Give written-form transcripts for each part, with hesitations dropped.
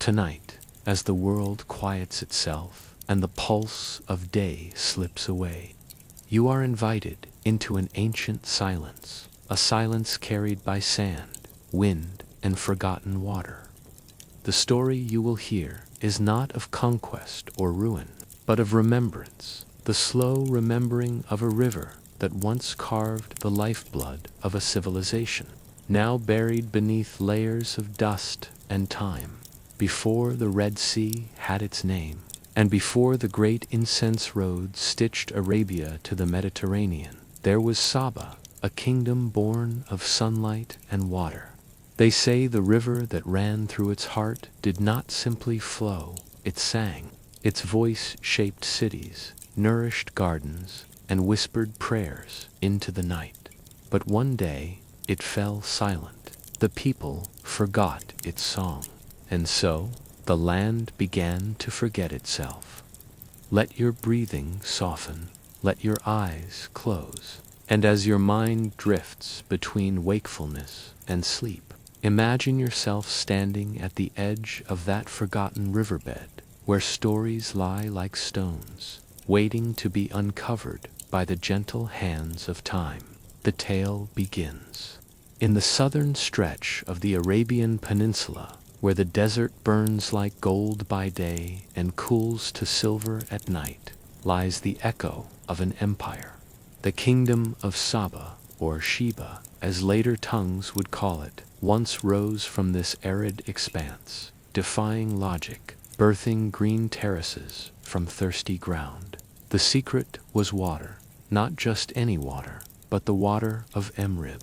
Tonight, as the world quiets itself and the pulse of day slips away, you are invited into an ancient silence, a silence carried by sand, wind, and forgotten water. The story you will hear is not of conquest or ruin, but of remembrance, the slow remembering of a river that once carved the lifeblood of a civilization, now buried beneath layers of dust and time. Before the Red Sea had its name, and before the great incense road stitched Arabia to the Mediterranean, there was Saba, a kingdom born of sunlight and water. They say the river that ran through its heart did not simply flow, it sang. Its voice shaped cities, nourished gardens, and whispered prayers into the night. But one day, it fell silent. The people forgot its song. And so, the land began to forget itself. Let your breathing soften, let your eyes close, and as your mind drifts between wakefulness and sleep, imagine yourself standing at the edge of that forgotten riverbed, where stories lie like stones, waiting to be uncovered by the gentle hands of time. The tale begins. In the southern stretch of the Arabian Peninsula, where the desert burns like gold by day and cools to silver at night, lies the echo of an empire. The kingdom of Saba, or Sheba, as later tongues would call it, once rose from this arid expanse, defying logic, birthing green terraces from thirsty ground. The secret was water, not just any water, but the water of Emrib.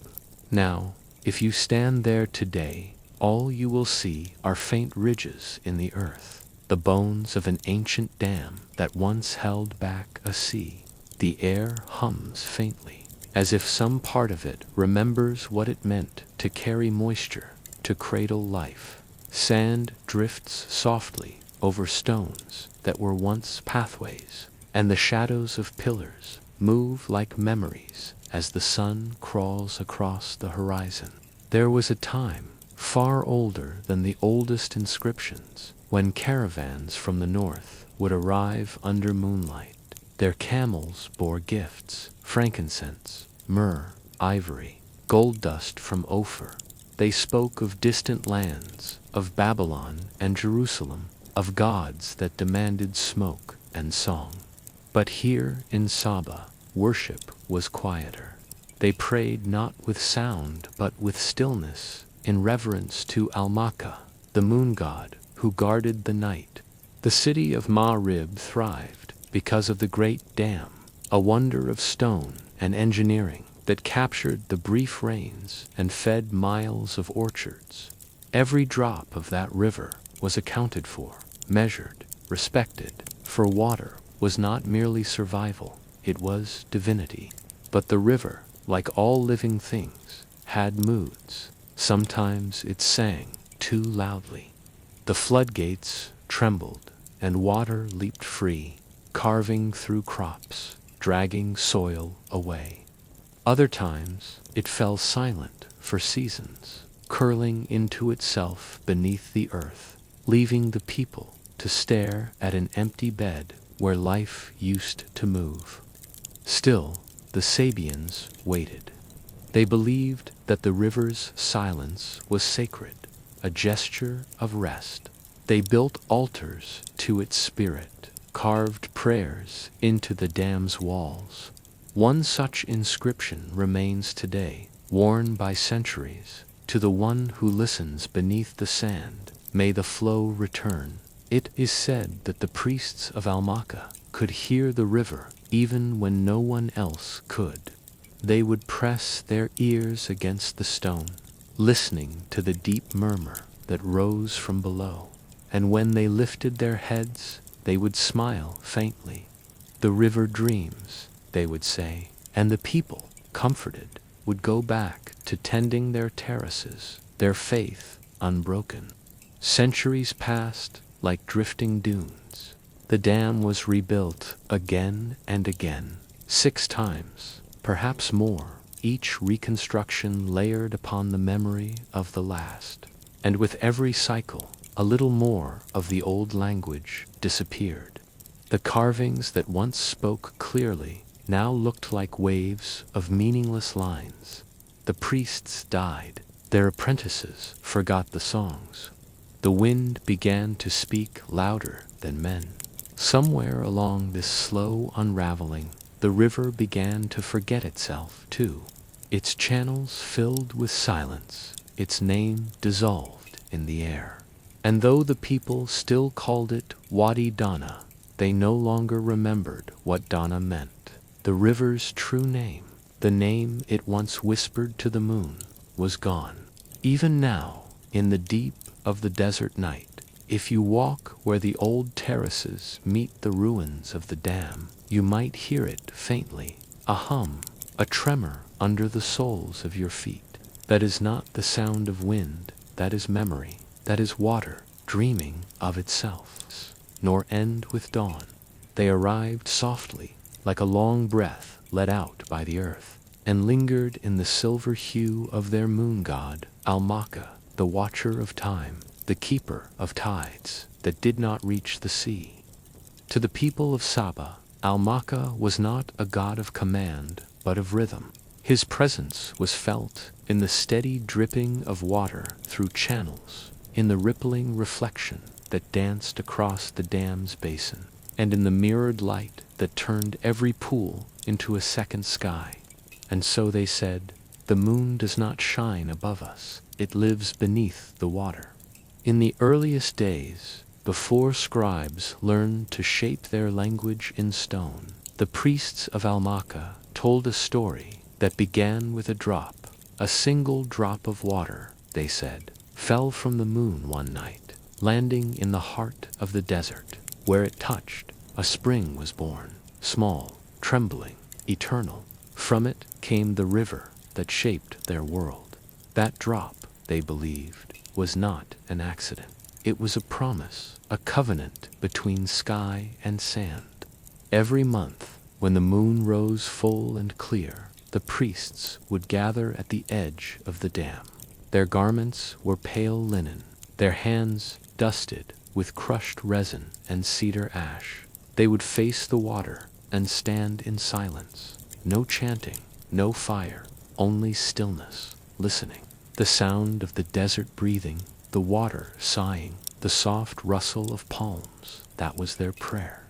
Now, if you stand there today, all you will see are faint ridges in the earth, the bones of an ancient dam that once held back a sea. The air hums faintly, as if some part of it remembers what it meant to carry moisture, to cradle life. Sand drifts softly over stones that were once pathways, and the shadows of pillars move like memories as the sun crawls across the horizon. There was a time, far older than the oldest inscriptions, when caravans from the north would arrive under moonlight. Their camels bore gifts, frankincense, myrrh, ivory, gold dust from Ophir. They spoke of distant lands, of Babylon and Jerusalem, of gods that demanded smoke and song. But here in Saba, worship was quieter. They prayed not with sound but with stillness, in reverence to Almaka, the moon god who guarded the night. The city of Ma'rib thrived because of the great dam, a wonder of stone and engineering that captured the brief rains and fed miles of orchards. Every drop of that river was accounted for, measured, respected, for water was not merely survival, it was divinity. But the river, like all living things, had moods. Sometimes it sang too loudly. The floodgates trembled, and water leaped free, carving through crops, dragging soil away. Other times it fell silent for seasons, curling into itself beneath the earth, leaving the people to stare at an empty bed where life used to move. Still, the Sabians waited. They believed that the river's silence was sacred, a gesture of rest. They built altars to its spirit, carved prayers into the dam's walls. One such inscription remains today, worn by centuries. To the one who listens beneath the sand, may the flow return. It is said that the priests of Almaka could hear the river even when no one else could. They would press their ears against the stone, listening to the deep murmur that rose from below. And when they lifted their heads, they would smile faintly. The river dreams, they would say, and the people, comforted, would go back to tending their terraces, their faith unbroken. Centuries passed like drifting dunes. The dam was rebuilt again and again, 6 times, perhaps more, each reconstruction layered upon the memory of the last. And with every cycle, a little more of the old language disappeared. The carvings that once spoke clearly now looked like waves of meaningless lines. The priests died. Their apprentices forgot the songs. The wind began to speak louder than men. Somewhere along this slow unraveling, the river began to forget itself too. Its channels filled with silence, its name dissolved in the air. And though the people still called it Wadi Dana, they no longer remembered what Dana meant. The river's true name, the name it once whispered to the moon, was gone. Even now, in the deep of the desert night, if you walk where the old terraces meet the ruins of the dam, you might hear it faintly, a hum, a tremor under the soles of your feet. That is not the sound of wind, that is memory, that is water dreaming of itself. Nor end with dawn. They arrived softly, like a long breath let out by the earth, and lingered in the silver hue of their moon god, Almaka, the watcher of time, the keeper of tides that did not reach the sea. To the people of Saba, Almaka was not a god of command, but of rhythm. His presence was felt in the steady dripping of water through channels, in the rippling reflection that danced across the dam's basin, and in the mirrored light that turned every pool into a second sky. And so they said, "The moon does not shine above us, it lives beneath the water." In the earliest days, before scribes learned to shape their language in stone, the priests of Almaka told a story that began with a drop. A single drop of water, they said, fell from the moon one night, landing in the heart of the desert. Where it touched, a spring was born, small, trembling, eternal. From it came the river that shaped their world. That drop, they believed, was not an accident. It was a promise, a covenant between sky and sand. Every month, when the moon rose full and clear, the priests would gather at the edge of the dam. Their garments were pale linen, their hands dusted with crushed resin and cedar ash. They would face the water and stand in silence. No chanting, no fire, only stillness, listening. The sound of the desert breathing, the water sighing, the soft rustle of palms, that was their prayer.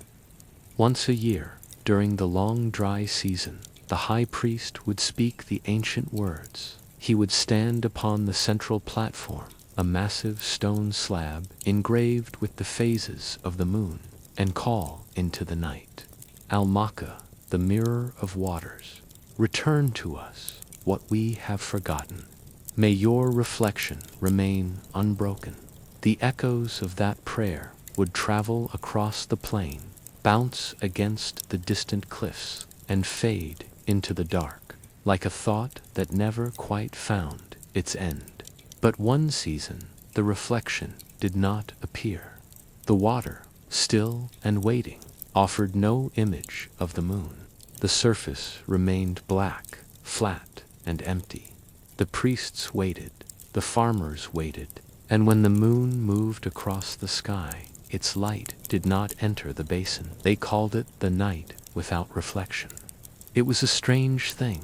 Once a year, during the long dry season, the high priest would speak the ancient words. He would stand upon the central platform, a massive stone slab engraved with the phases of the moon, and call into the night. Almaka, the mirror of waters, return to us what we have forgotten. May your reflection remain unbroken. The echoes of that prayer would travel across the plain, bounce against the distant cliffs, and fade into the dark, like a thought that never quite found its end. But one season, the reflection did not appear. The water, still and waiting, offered no image of the moon. The surface remained black, flat, and empty. The priests waited, the farmers waited, and when the moon moved across the sky, its light did not enter the basin. They called it the night without reflection. It was a strange thing.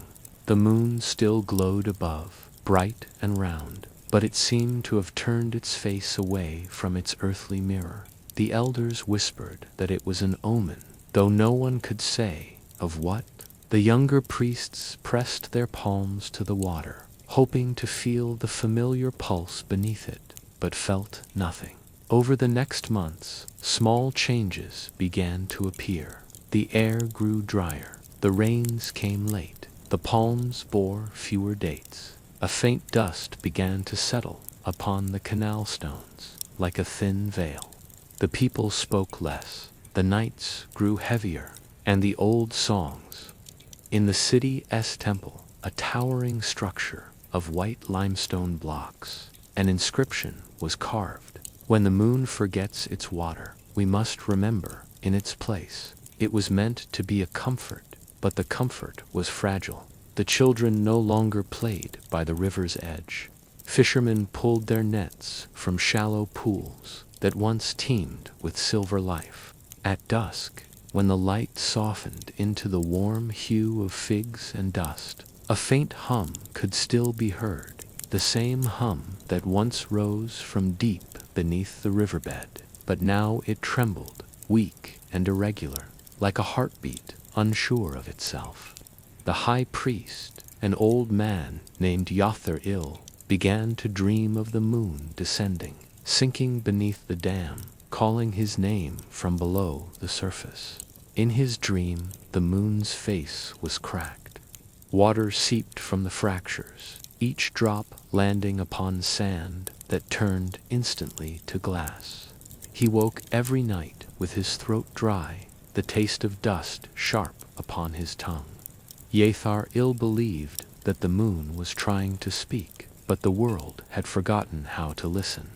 The moon still glowed above, bright and round, but it seemed to have turned its face away from its earthly mirror. The elders whispered that it was an omen, though no one could say of what. The younger priests pressed their palms to the water, hoping to feel the familiar pulse beneath it, but felt nothing. Over the next months, small changes began to appear. The air grew drier. The rains came late. The palms bore fewer dates. A faint dust began to settle upon the canal stones, like a thin veil. The people spoke less. The nights grew heavier, and the old songs. In the city's temple, a towering structure of white limestone blocks, an inscription was carved. When the moon forgets its water, we must remember in its place. It was meant to be a comfort, but the comfort was fragile. The children no longer played by the river's edge. Fishermen pulled their nets from shallow pools that once teemed with silver life. At dusk, when the light softened into the warm hue of figs and dust, a faint hum could still be heard, the same hum that once rose from deep beneath the riverbed, but now it trembled, weak and irregular, like a heartbeat unsure of itself. The high priest, an old man named Yathril, began to dream of the moon descending, sinking beneath the dam, calling his name from below the surface. In his dream, the moon's face was cracked. Water seeped from the fractures, each drop landing upon sand that turned instantly to glass. He woke every night with his throat dry, the taste of dust sharp upon his tongue. Yathril believed that the moon was trying to speak, but the world had forgotten how to listen.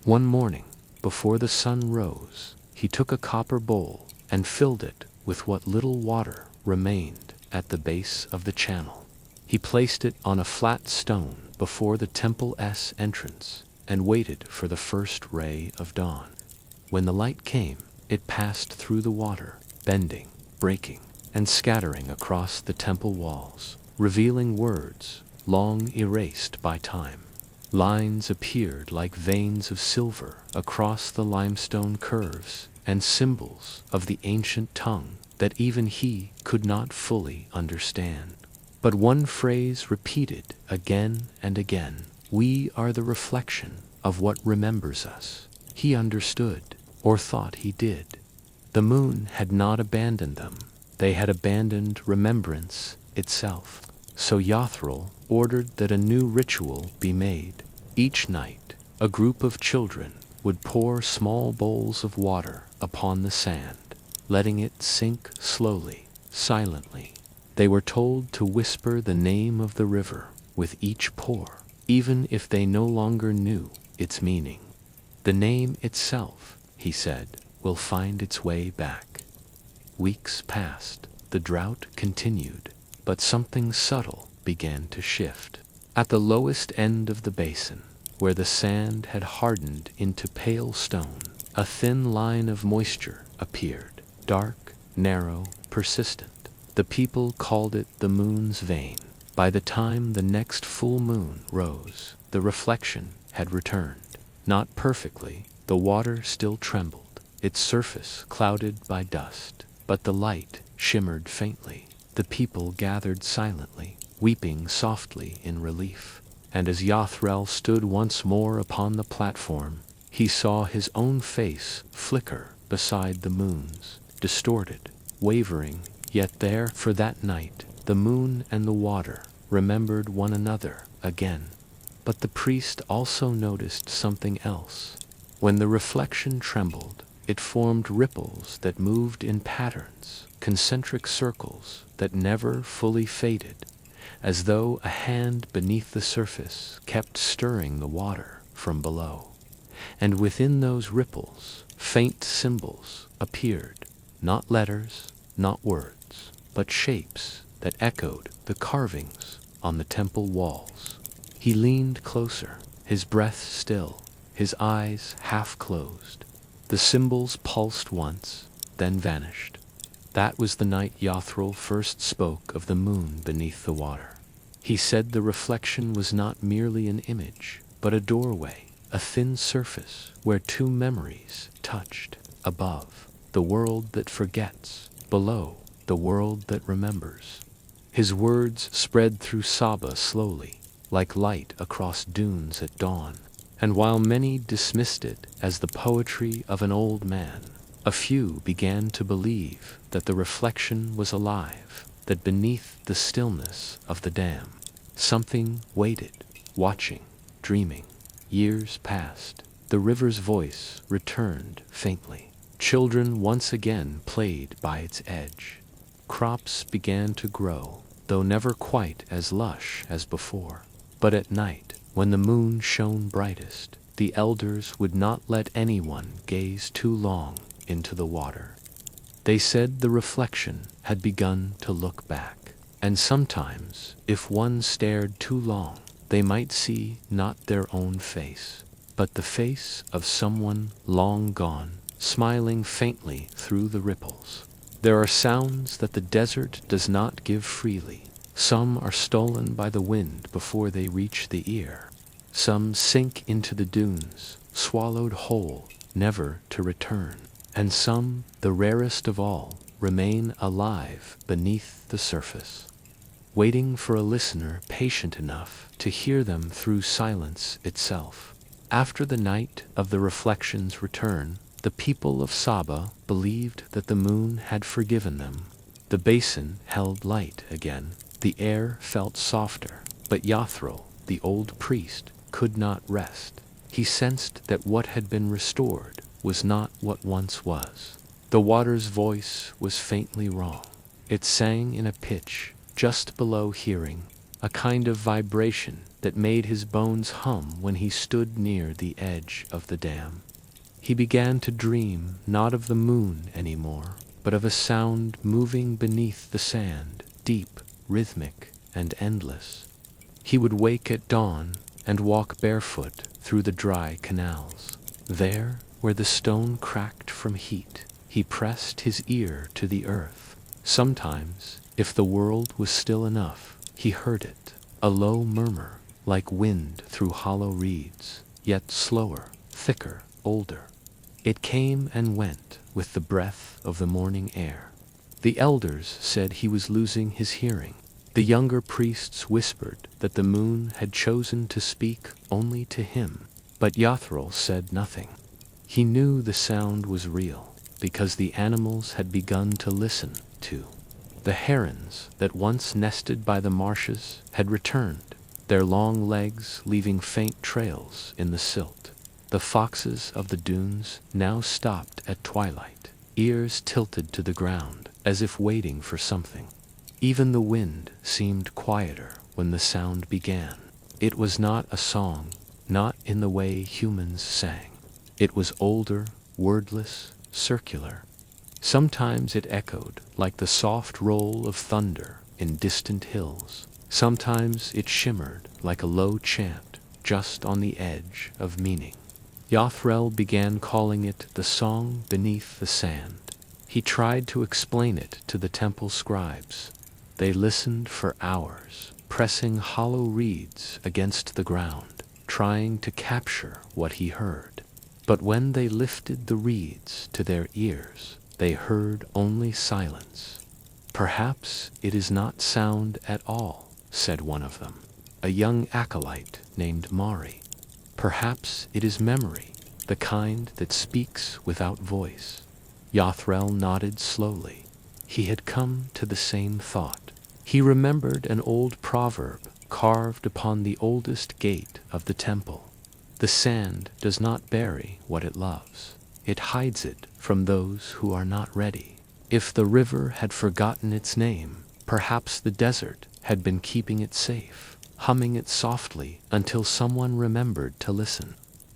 One morning, before the sun rose, he took a copper bowl and filled it with what little water remained at the base of the channel. He placed it on a flat stone before the temple's entrance and waited for the first ray of dawn. When the light came, it passed through the water, bending, breaking, and scattering across the temple walls, revealing words long erased by time. Lines appeared like veins of silver across the limestone curves, and symbols of the ancient tongue that even he could not fully understand. But one phrase repeated again and again: "We are the reflection of what remembers us." He understood, or thought he did. The moon had not abandoned them. They had abandoned remembrance itself. So Yathril ordered that a new ritual be made. Each night, a group of children would pour small bowls of water upon the sand, letting it sink slowly, silently. They were told to whisper the name of the river with each pour, even if they no longer knew its meaning. The name itself, he said, will find its way back. Weeks passed, the drought continued, but something subtle began to shift. At the lowest end of the basin, where the sand had hardened into pale stone, a thin line of moisture appeared, dark, narrow, persistent. The people called it the moon's vein. By the time the next full moon rose, the reflection had returned. Not perfectly, the water still trembled, its surface clouded by dust, but the light shimmered faintly. The people gathered silently, weeping softly in relief. And as Yathril stood once more upon the platform, he saw his own face flicker beside the moon's, distorted, wavering, yet there, for that night, the moon and the water remembered one another again. But the priest also noticed something else. When the reflection trembled, it formed ripples that moved in patterns, concentric circles that never fully faded, as though a hand beneath the surface kept stirring the water from below. And within those ripples, faint symbols appeared, not letters, not words, but shapes that echoed the carvings on the temple walls. He leaned closer, his breath still, his eyes half closed. The symbols pulsed once, then vanished. That was the night Yathril first spoke of the moon beneath the water. He said the reflection was not merely an image, but a doorway, a thin surface where two memories touched. Above, the world that forgets; below, the world that remembers. His words spread through Saba slowly, like light across dunes at dawn. And while many dismissed it as the poetry of an old man, a few began to believe that the reflection was alive, that beneath the stillness of the dam, something waited, watching, dreaming. Years passed. The river's voice returned faintly. Children once again played by its edge. Crops began to grow, though never quite as lush as before. But at night, when the moon shone brightest, the elders would not let anyone gaze too long into the water. They said the reflection had begun to look back, and sometimes, if one stared too long, they might see not their own face, but the face of someone long gone, smiling faintly through the ripples. There are sounds that the desert does not give freely. Some are stolen by the wind before they reach the ear. Some sink into the dunes, swallowed whole, never to return. And some, the rarest of all, remain alive beneath the surface, waiting for a listener patient enough to hear them through silence itself. After the night of the reflection's return, the people of Saba believed that the moon had forgiven them. The basin held light again. The air felt softer, but Yathril, the old priest, could not rest. He sensed that what had been restored was not what once was. The water's voice was faintly wrong. It sang in a pitch just below hearing, a kind of vibration that made his bones hum when he stood near the edge of the dam. He began to dream not of the moon anymore, but of a sound moving beneath the sand, deep, rhythmic, and endless. He would wake at dawn and walk barefoot through the dry canals. There, where the stone cracked from heat, he pressed his ear to the earth. Sometimes, if the world was still enough, he heard it, a low murmur, like wind through hollow reeds, yet slower, thicker, older. It came and went with the breath of the morning air. The elders said he was losing his hearing. The younger priests whispered that the moon had chosen to speak only to him, but Yathril said nothing. He knew the sound was real, because the animals had begun to listen, too. The herons that once nested by the marshes had returned, their long legs leaving faint trails in the silt. The foxes of the dunes now stopped at twilight, ears tilted to the ground, as if waiting for something. Even the wind seemed quieter when the sound began. It was not a song, not in the way humans sang. It was older, wordless, circular. Sometimes it echoed like the soft roll of thunder in distant hills. Sometimes it shimmered like a low chant just on the edge of meaning. Yathril began calling it the song beneath the sand. He tried to explain it to the temple scribes. They listened for hours, pressing hollow reeds against the ground, trying to capture what he heard. But when they lifted the reeds to their ears, they heard only silence. "Perhaps it is not sound at all," said one of them, a young acolyte named Mari. "Perhaps it is memory, the kind that speaks without voice." Yathril nodded slowly. He had come to the same thought. He remembered an old proverb carved upon the oldest gate of the temple. The sand does not bury what it loves. It hides it from those who are not ready. If the river had forgotten its name, perhaps the desert had been keeping it safe, humming it softly until someone remembered to listen.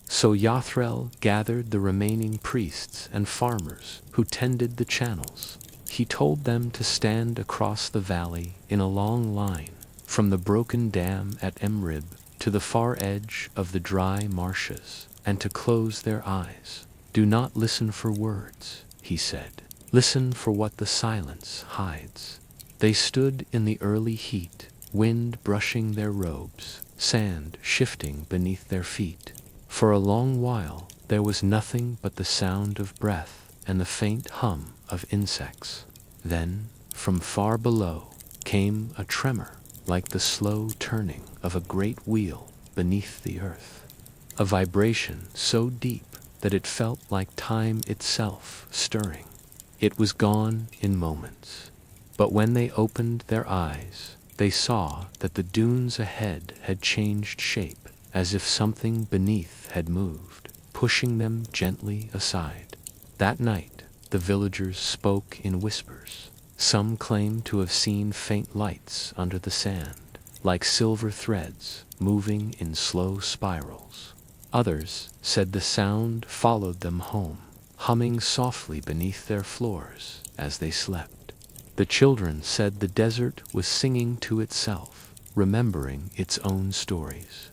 So Yathril gathered the remaining priests and farmers who tended the channels. He told them to stand across the valley in a long line, from the broken dam at Emrib to the far edge of the dry marshes, and to close their eyes. "Do not listen for words," he said. "Listen for what the silence hides." They stood in the early heat, wind brushing their robes, sand shifting beneath their feet. For a long while there was nothing but the sound of breath and the faint hum of insects. Then, from far below, came a tremor, like the slow turning of a great wheel beneath the earth. A vibration so deep that it felt like time itself stirring. It was gone in moments. But when they opened their eyes, they saw that the dunes ahead had changed shape, as if something beneath had moved, pushing them gently aside. That night, the villagers spoke in whispers. Some claimed to have seen faint lights under the sand, like silver threads moving in slow spirals. Others said the sound followed them home, humming softly beneath their floors as they slept. The children said the desert was singing to itself, remembering its own stories.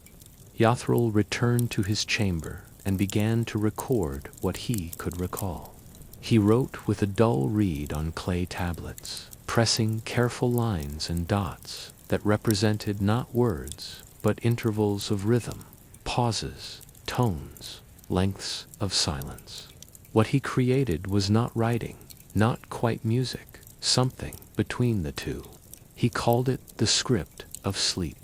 Yathrul returned to his chamber and began to record what he could recall. He wrote with a dull reed on clay tablets, pressing careful lines and dots that represented not words, but intervals of rhythm, pauses, tones, lengths of silence. What he created was not writing, not quite music, something between the two. He called it the script of sleep.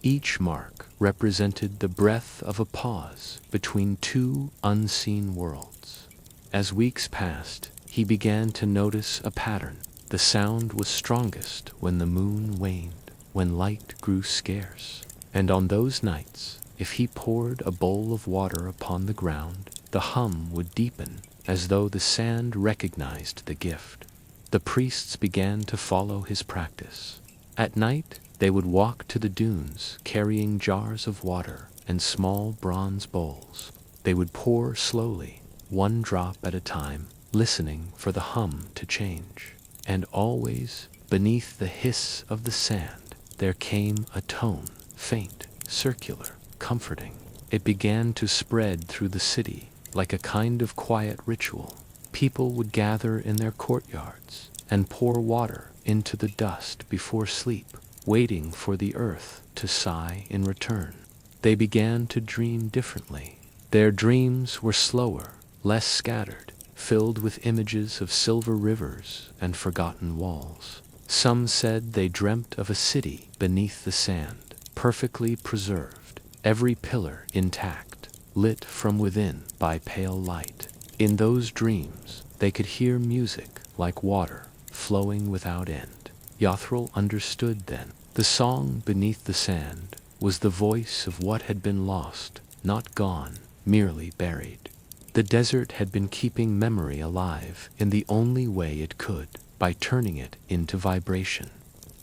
Each mark represented the breath of a pause between two unseen worlds. As weeks passed, he began to notice a pattern. The sound was strongest when the moon waned, when light grew scarce. And on those nights, if he poured a bowl of water upon the ground, the hum would deepen, as though the sand recognized the gift. The priests began to follow his practice. At night, they would walk to the dunes, carrying jars of water and small bronze bowls. They would pour slowly, one drop at a time, listening for the hum to change. And always, beneath the hiss of the sand, there came a tone, faint, circular, comforting. It began to spread through the city like a kind of quiet ritual. People would gather in their courtyards and pour water into the dust before sleep, waiting for the earth to sigh in return. They began to dream differently. Their dreams were slower, less scattered, filled with images of silver rivers and forgotten walls. Some said they dreamt of a city beneath the sand, perfectly preserved, every pillar intact, lit from within by pale light. In those dreams, they could hear music like water, flowing without end. Yathrul understood then. The song beneath the sand was the voice of what had been lost, not gone, merely buried. The desert had been keeping memory alive in the only way it could, by turning it into vibration.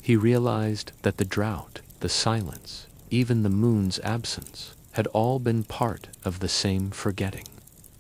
He realized that the drought, the silence, even the moon's absence, had all been part of the same forgetting.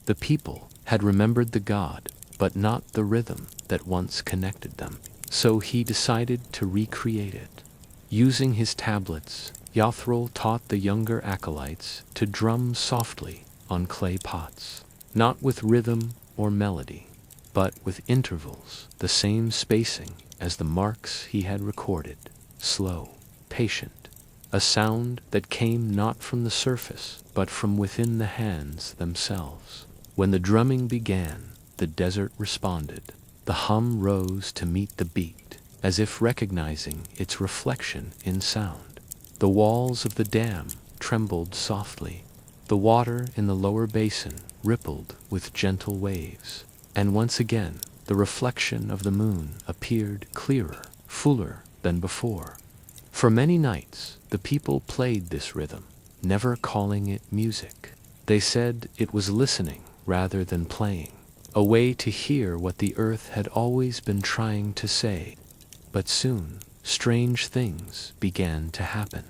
The people had remembered the god, but not the rhythm that once connected them. So he decided to recreate it. Using his tablets, Yathrul taught the younger acolytes to drum softly on clay pots, not with rhythm or melody, but with intervals, the same spacing as the marks he had recorded, slow, patient, a sound that came not from the surface, but from within the hands themselves. When the drumming began, the desert responded. The hum rose to meet the beat, as if recognizing its reflection in sound. The walls of the dam trembled softly. The water in the lower basin rippled with gentle waves. And once again, the reflection of the moon appeared clearer, fuller than before. For many nights, the people played this rhythm, never calling it music. They said it was listening rather than playing, a way to hear what the earth had always been trying to say. But soon, strange things began to happen.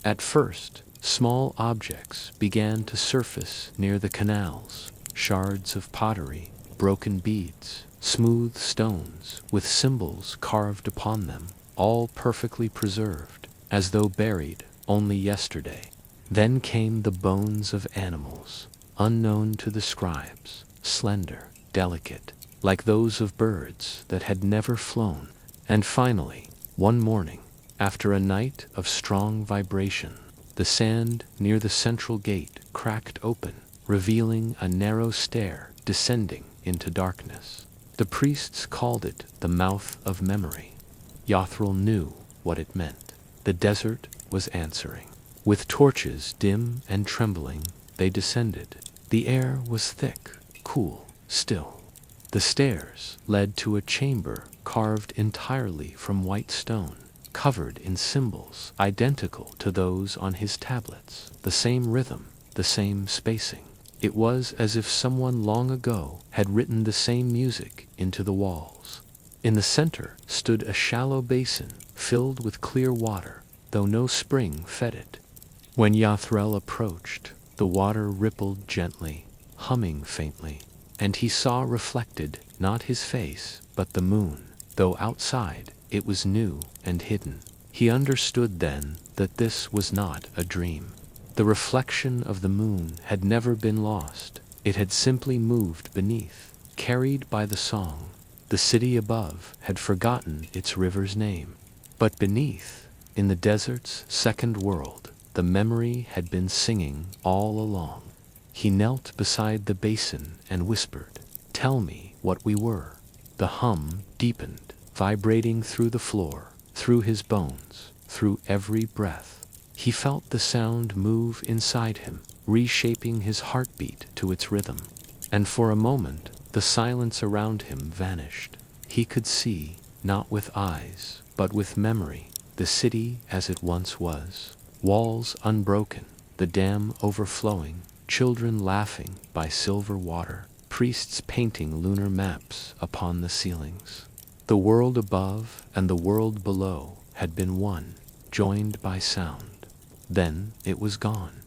At first, small objects began to surface near the canals, shards of pottery, broken beads, smooth stones with symbols carved upon them, all perfectly preserved, as though buried only yesterday. Then came the bones of animals, unknown to the scribes, slender, delicate, like those of birds that had never flown. And finally, one morning, after a night of strong vibration, the sand near the central gate cracked open, revealing a narrow stair descending into darkness. The priests called it the mouth of memory. Yathrul knew what it meant. The desert was answering. With torches dim and trembling, they descended. The air was thick, cool, still. The stairs led to a chamber carved entirely from white stone, covered in symbols identical to those on his tablets, the same rhythm, the same spacing. It was as if someone long ago had written the same music into the walls. In the center stood a shallow basin filled with clear water, though no spring fed it. When Yathrul approached, the water rippled gently, humming faintly, and he saw reflected not his face, but the moon, though outside it was new and hidden. He understood then that this was not a dream. The reflection of the moon had never been lost. It had simply moved beneath, carried by the song. The city above had forgotten its river's name. But beneath, in the desert's second world, the memory had been singing all along. He knelt beside the basin and whispered, "Tell me what we were." The hum deepened, vibrating through the floor, through his bones, through every breath. He felt the sound move inside him, reshaping his heartbeat to its rhythm. And for a moment, the silence around him vanished. He could see, not with eyes, but with memory, the city as it once was. Walls unbroken, the dam overflowing, children laughing by silver water, priests painting lunar maps upon the ceilings. The world above and the world below had been one, joined by sound. Then it was gone.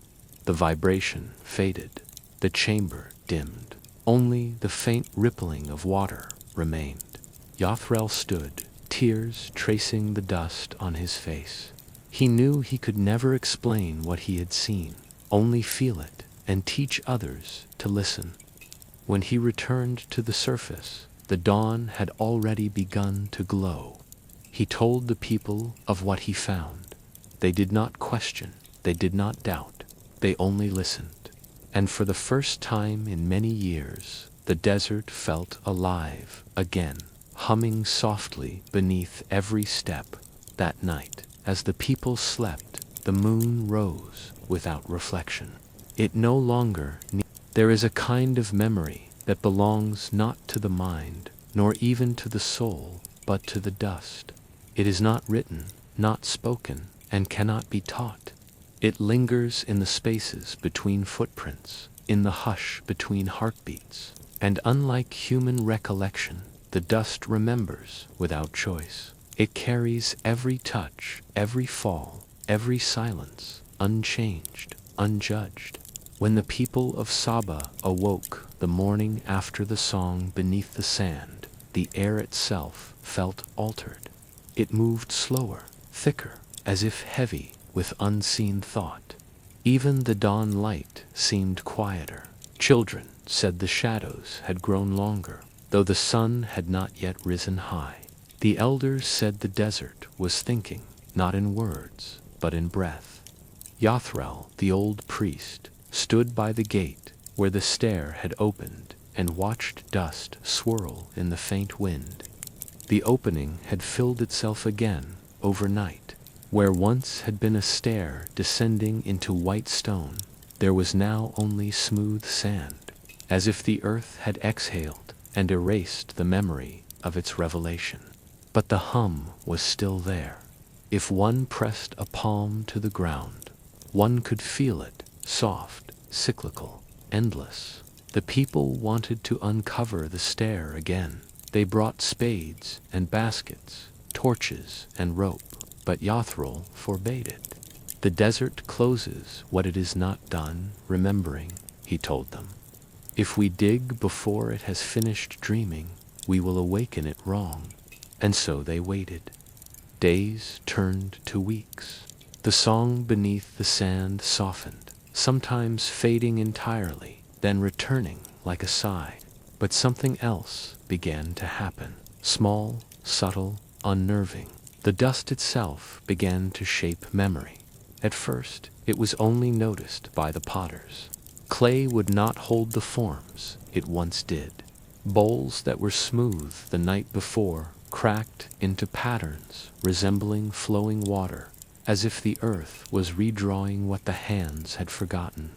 The vibration faded. The chamber dimmed. Only the faint rippling of water remained. Yathrel stood, tears tracing the dust on his face. He knew he could never explain what he had seen, only feel it and teach others to listen. When he returned to the surface, the dawn had already begun to glow. He told the people of what he found. They did not question, they did not doubt, they only listened. And for the first time in many years, the desert felt alive again, humming softly beneath every step. That night, as the people slept, the moon rose without reflection. It no longer There is a kind of memory that belongs not to the mind, nor even to the soul, but to the dust. It is not written, not spoken, and cannot be taught. It lingers in the spaces between footprints, in the hush between heartbeats, and unlike human recollection, the dust remembers without choice. It carries every touch, every fall, every silence, unchanged, unjudged. When the people of Saba awoke the morning after the song beneath the sand, the air itself felt altered. It moved slower, thicker, as if heavy with unseen thought. Even the dawn light seemed quieter. Children said the shadows had grown longer, though the sun had not yet risen high. The elders said the desert was thinking, not in words, but in breath. Yathrel, the old priest, stood by the gate where the stair had opened and watched dust swirl in the faint wind. The opening had filled itself again overnight. Where once had been a stair descending into white stone, there was now only smooth sand, as if the earth had exhaled and erased the memory of its revelation. But the hum was still there. If one pressed a palm to the ground, one could feel it, soft, cyclical, endless. The people wanted to uncover the stair again. They brought spades and baskets, torches and rope, but Yathrel forbade it. The desert closes what it is not done remembering, he told them. If we dig before it has finished dreaming, we will awaken it wrong. And so they waited. Days turned to weeks. The song beneath the sand softened, sometimes fading entirely, then returning like a sigh. But something else began to happen, small, subtle, unnerving. The dust itself began to shape memory. At first, it was only noticed by the potters. Clay would not hold the forms it once did. Bowls that were smooth the night before cracked into patterns resembling flowing water, as if the earth was redrawing what the hands had forgotten.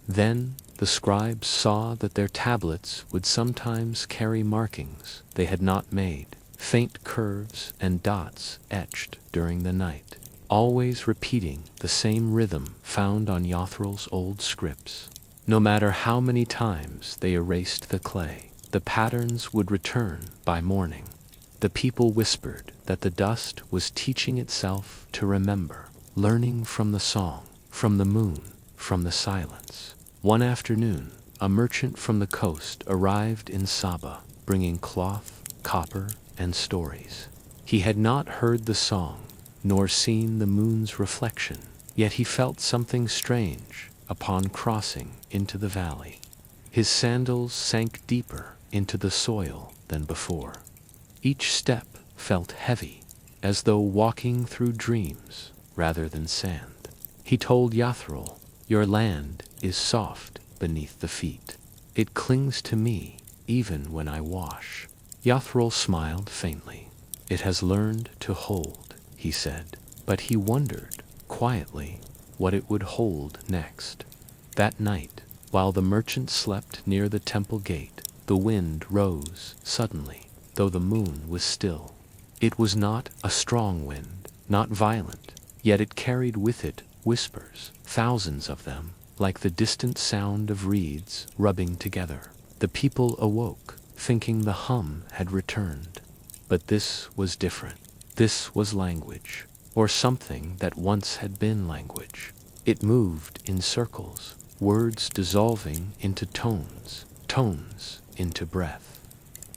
Then the scribes saw that their tablets would sometimes carry markings they had not made, faint curves and dots etched during the night, always repeating the same rhythm found on Yathrel's old scripts. No matter how many times they erased the clay, the patterns would return by morning. The people whispered that the dust was teaching itself to remember, learning from the song, from the moon, from the silence. One afternoon, a merchant from the coast arrived in Saba, bringing cloth, copper, and stories. He had not heard the song, nor seen the moon's reflection, yet he felt something strange upon crossing into the valley. His sandals sank deeper into the soil than before. Each step felt heavy, as though walking through dreams rather than sand. He told Yathrul, "Your land is soft beneath the feet. It clings to me even when I wash." Yathrul smiled faintly. "It has learned to hold," he said, but he wondered, quietly, what it would hold next. That night, while the merchant slept near the temple gate, the wind rose suddenly, though the moon was still. It was not a strong wind, not violent, yet it carried with it whispers, thousands of them, like the distant sound of reeds rubbing together. The people awoke, thinking the hum had returned. But this was different. This was language, or something that once had been language. It moved in circles, words dissolving into tones, tones into breath.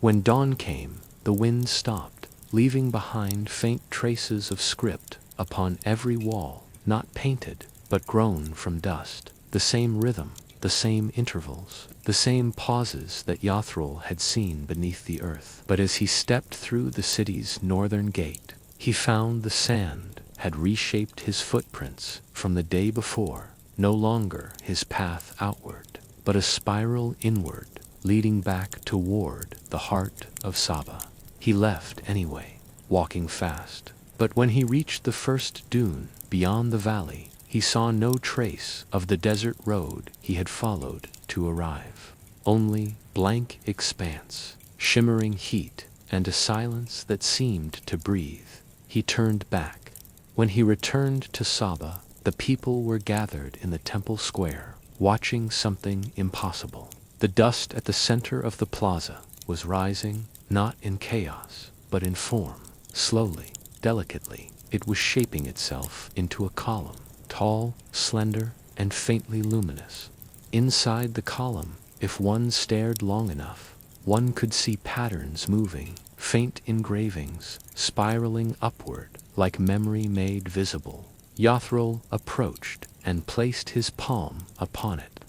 When dawn came, the wind stopped, leaving behind faint traces of script upon every wall, not painted, but grown from dust. The same rhythm, the same intervals, the same pauses that Yathrul had seen beneath the earth. But as he stepped through the city's northern gate, he found the sand had reshaped his footprints from the day before, no longer his path outward, but a spiral inward, leading back toward the heart of Saba. He left anyway, walking fast, but when he reached the first dune beyond the valley, he saw no trace of the desert road he had followed to arrive. Only blank expanse, shimmering heat, and a silence that seemed to breathe. He turned back. When he returned to Saba, the people were gathered in the temple square, watching something impossible. The dust at the center of the plaza was rising, not in chaos, but in form. Slowly, delicately, it was shaping itself into a column, tall, slender, and faintly luminous. Inside the column, if one stared long enough, one could see patterns moving, faint engravings, spiraling upward, like memory made visible. Yathrul approached and placed his palm upon it.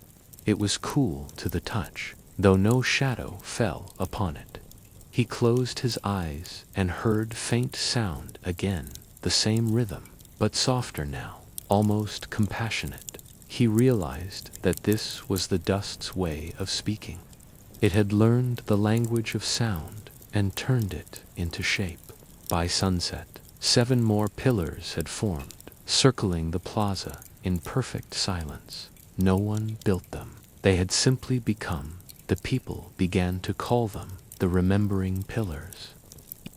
It was cool to the touch, though no shadow fell upon it. He closed his eyes and heard faint sound again, the same rhythm, but softer now, almost compassionate. He realized that this was the dust's way of speaking. It had learned the language of sound and turned it into shape. By sunset, 7 more pillars had formed, circling the plaza in perfect silence. No one built them. They had simply become. The people began to call them the remembering pillars.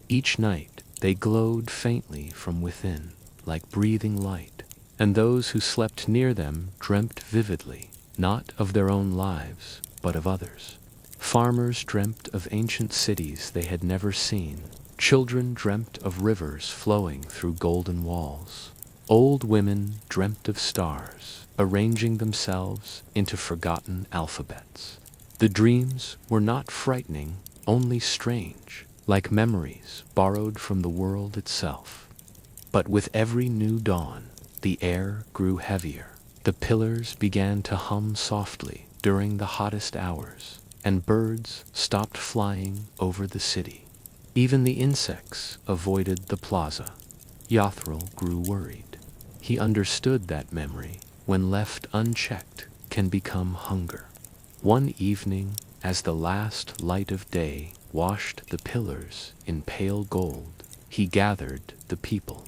Each night they glowed faintly from within, like breathing light, and those who slept near them dreamt vividly, not of their own lives, but of others. Farmers dreamt of ancient cities they had never seen. Children dreamt of rivers flowing through golden walls. Old women dreamt of stars, arranging themselves into forgotten alphabets. The dreams were not frightening, only strange, like memories borrowed from the world itself. But with every new dawn, the air grew heavier. The pillars began to hum softly during the hottest hours, and birds stopped flying over the city. Even the insects avoided the plaza. Yathrul grew worried. He understood that memory, when left unchecked, can become hunger. One evening, as the last light of day washed the pillars in pale gold, he gathered the people.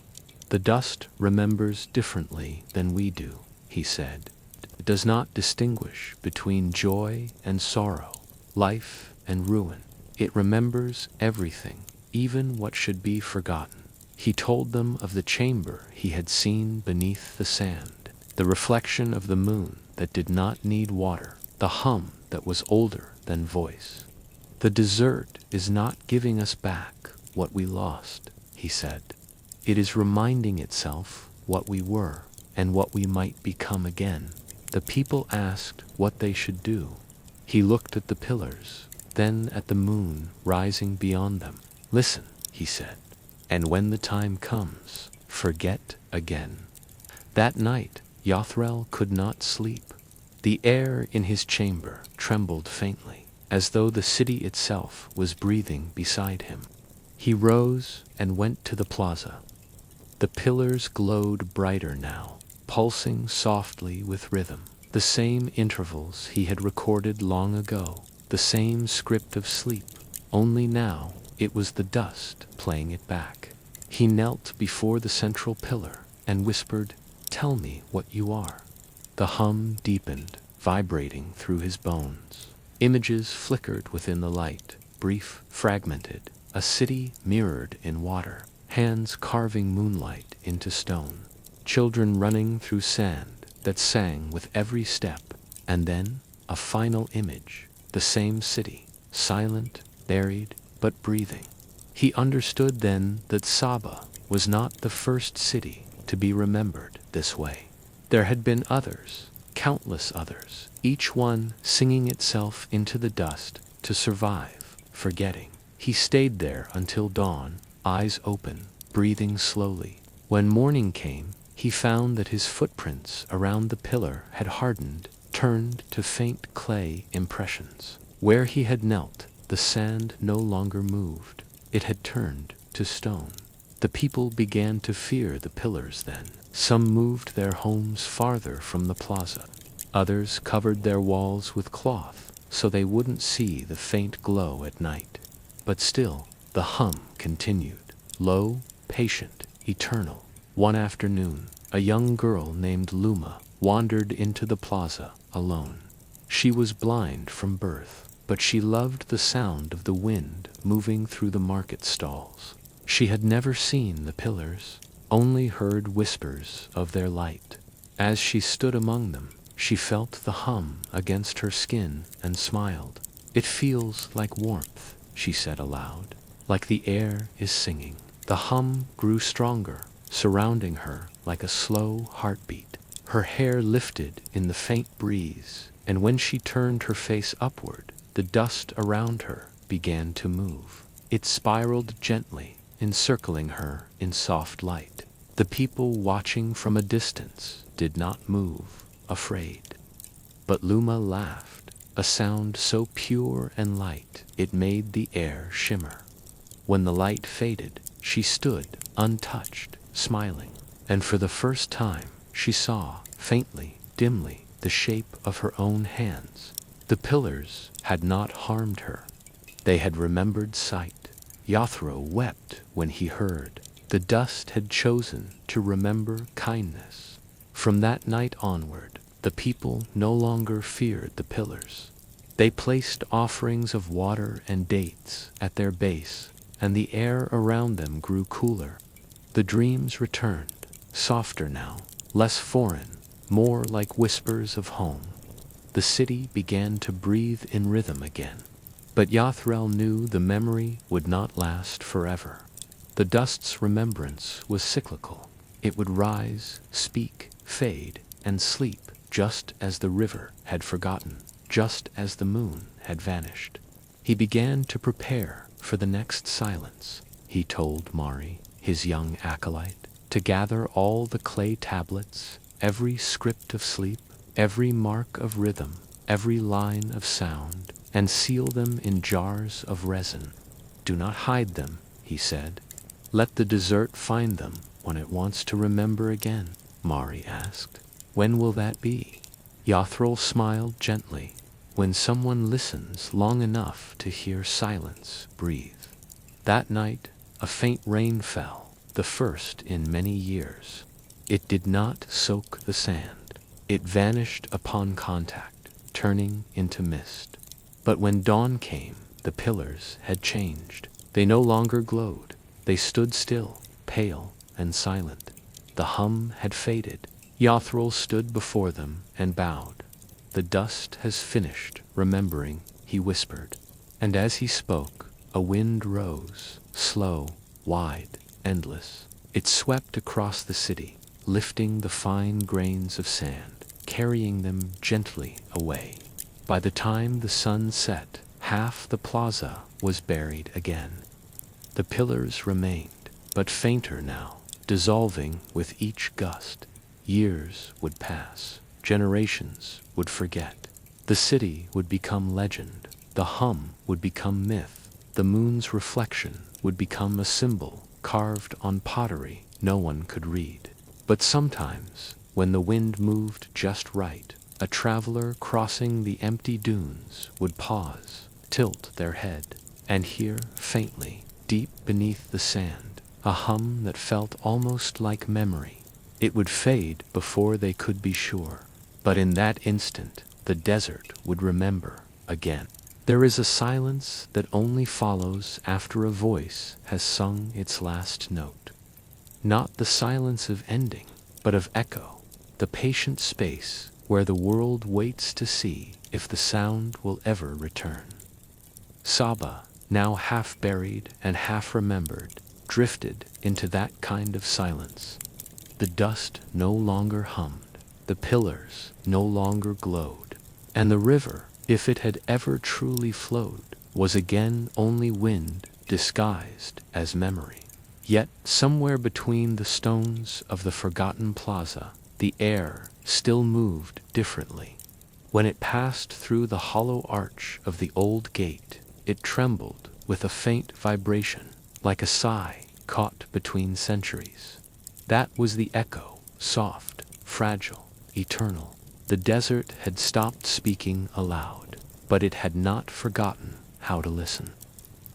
"The dust remembers differently than we do," he said. "It does not distinguish between joy and sorrow, life and ruin. It remembers everything, even what should be forgotten." He told them of the chamber he had seen beneath the sand, the reflection of the moon that did not need water, the hum that was older than voice. "The desert is not giving us back what we lost," he said. "It is reminding itself what we were and what we might become again." The people asked what they should do. He looked at the pillars, then at the moon rising beyond them. "Listen," he said, "and when the time comes, forget again. That night, Yothrel could not sleep. The air in his chamber trembled faintly, as though the city itself was breathing beside him. He rose and went to the plaza. The pillars glowed brighter now, pulsing softly with rhythm. The same intervals he had recorded long ago, the same script of sleep, only now it was the dust playing it back. He knelt before the central pillar and whispered, "Tell me what you are." The hum deepened, vibrating through his bones. Images flickered within the light, brief, fragmented, a city mirrored in water, hands carving moonlight into stone, children running through sand that sang with every step, and then a final image, the same city, silent, buried, but breathing. He understood then that Saba was not the first city to be remembered this way. There had been others, countless others, each one singing itself into the dust to survive, forgetting. He stayed there until dawn, eyes open, breathing slowly. When morning came, he found that his footprints around the pillar had hardened, turned to faint clay impressions. Where he had knelt, the sand no longer moved. It had turned to stone. The people began to fear the pillars then. Some moved their homes farther from the plaza. Others covered their walls with cloth so they wouldn't see the faint glow at night. But still, the hum continued, low, patient, eternal. One afternoon, a young girl named Luma wandered into the plaza alone. She was blind from birth, but she loved the sound of the wind moving through the market stalls. She had never seen the pillars, only heard whispers of their light. As she stood among them, she felt the hum against her skin and smiled. "It feels like warmth," she said aloud, "like the air is singing." The hum grew stronger, surrounding her like a slow heartbeat. Her hair lifted in the faint breeze, and when she turned her face upward, the dust around her began to move. It spiraled gently, encircling her in soft light. The people watching from a distance did not move, afraid. But Luma laughed, a sound so pure and light it made the air shimmer. When the light faded, she stood untouched, smiling, and for the first time she saw, faintly, dimly, the shape of her own hands. The pillars had not harmed her. They had remembered sight. Yothrel wept when he heard. The dust had chosen to remember kindness. From that night onward, the people no longer feared the pillars. They placed offerings of water and dates at their base, and the air around them grew cooler. The dreams returned, softer now, less foreign, more like whispers of home. The city began to breathe in rhythm again. But Yothrel knew the memory would not last forever. The dust's remembrance was cyclical. It would rise, speak, fade, and sleep, just as the river had forgotten, just as the moon had vanished. He began to prepare for the next silence. He told Mari, his young acolyte, to gather all the clay tablets, every script of sleep, every mark of rhythm, every line of sound, and seal them in jars of resin. "Do not hide them," he said. "Let the desert find them when it wants to remember again." Mari asked, "When will that be?" Yothrel smiled gently. "When someone listens long enough to hear silence breathe." That night, a faint rain fell, the first in many years. It did not soak the sand. It vanished upon contact, turning into mist. But when dawn came, the pillars had changed. They no longer glowed. They stood still, pale and silent. The hum had faded. Yothrel stood before them and bowed. "The dust has finished remembering," he whispered. And as he spoke, a wind rose, slow, wide, endless. It swept across the city, lifting the fine grains of sand, carrying them gently away. By the time the sun set, half the plaza was buried again. The pillars remained, but fainter now, dissolving with each gust. Years would pass, generations would forget. The city would become legend, the hum would become myth, the moon's reflection would become a symbol carved on pottery no one could read. But sometimes, when the wind moved just right, a traveler crossing the empty dunes would pause, tilt their head, and hear faintly, deep beneath the sand, a hum that felt almost like memory. It would fade before they could be sure, but in that instant, the desert would remember again. There is a silence that only follows after a voice has sung its last note. Not the silence of ending, but of echo, the patient space where the world waits to see if the sound will ever return. Saba, now half buried and half remembered, drifted into that kind of silence. The dust no longer hummed, the pillars no longer glowed, and the river, if it had ever truly flowed, was again only wind disguised as memory. Yet somewhere between the stones of the forgotten plaza, the air still moved differently. When it passed through the hollow arch of the old gate, it trembled with a faint vibration, like a sigh caught between centuries. That was the echo, soft, fragile, eternal. The desert had stopped speaking aloud, but it had not forgotten how to listen.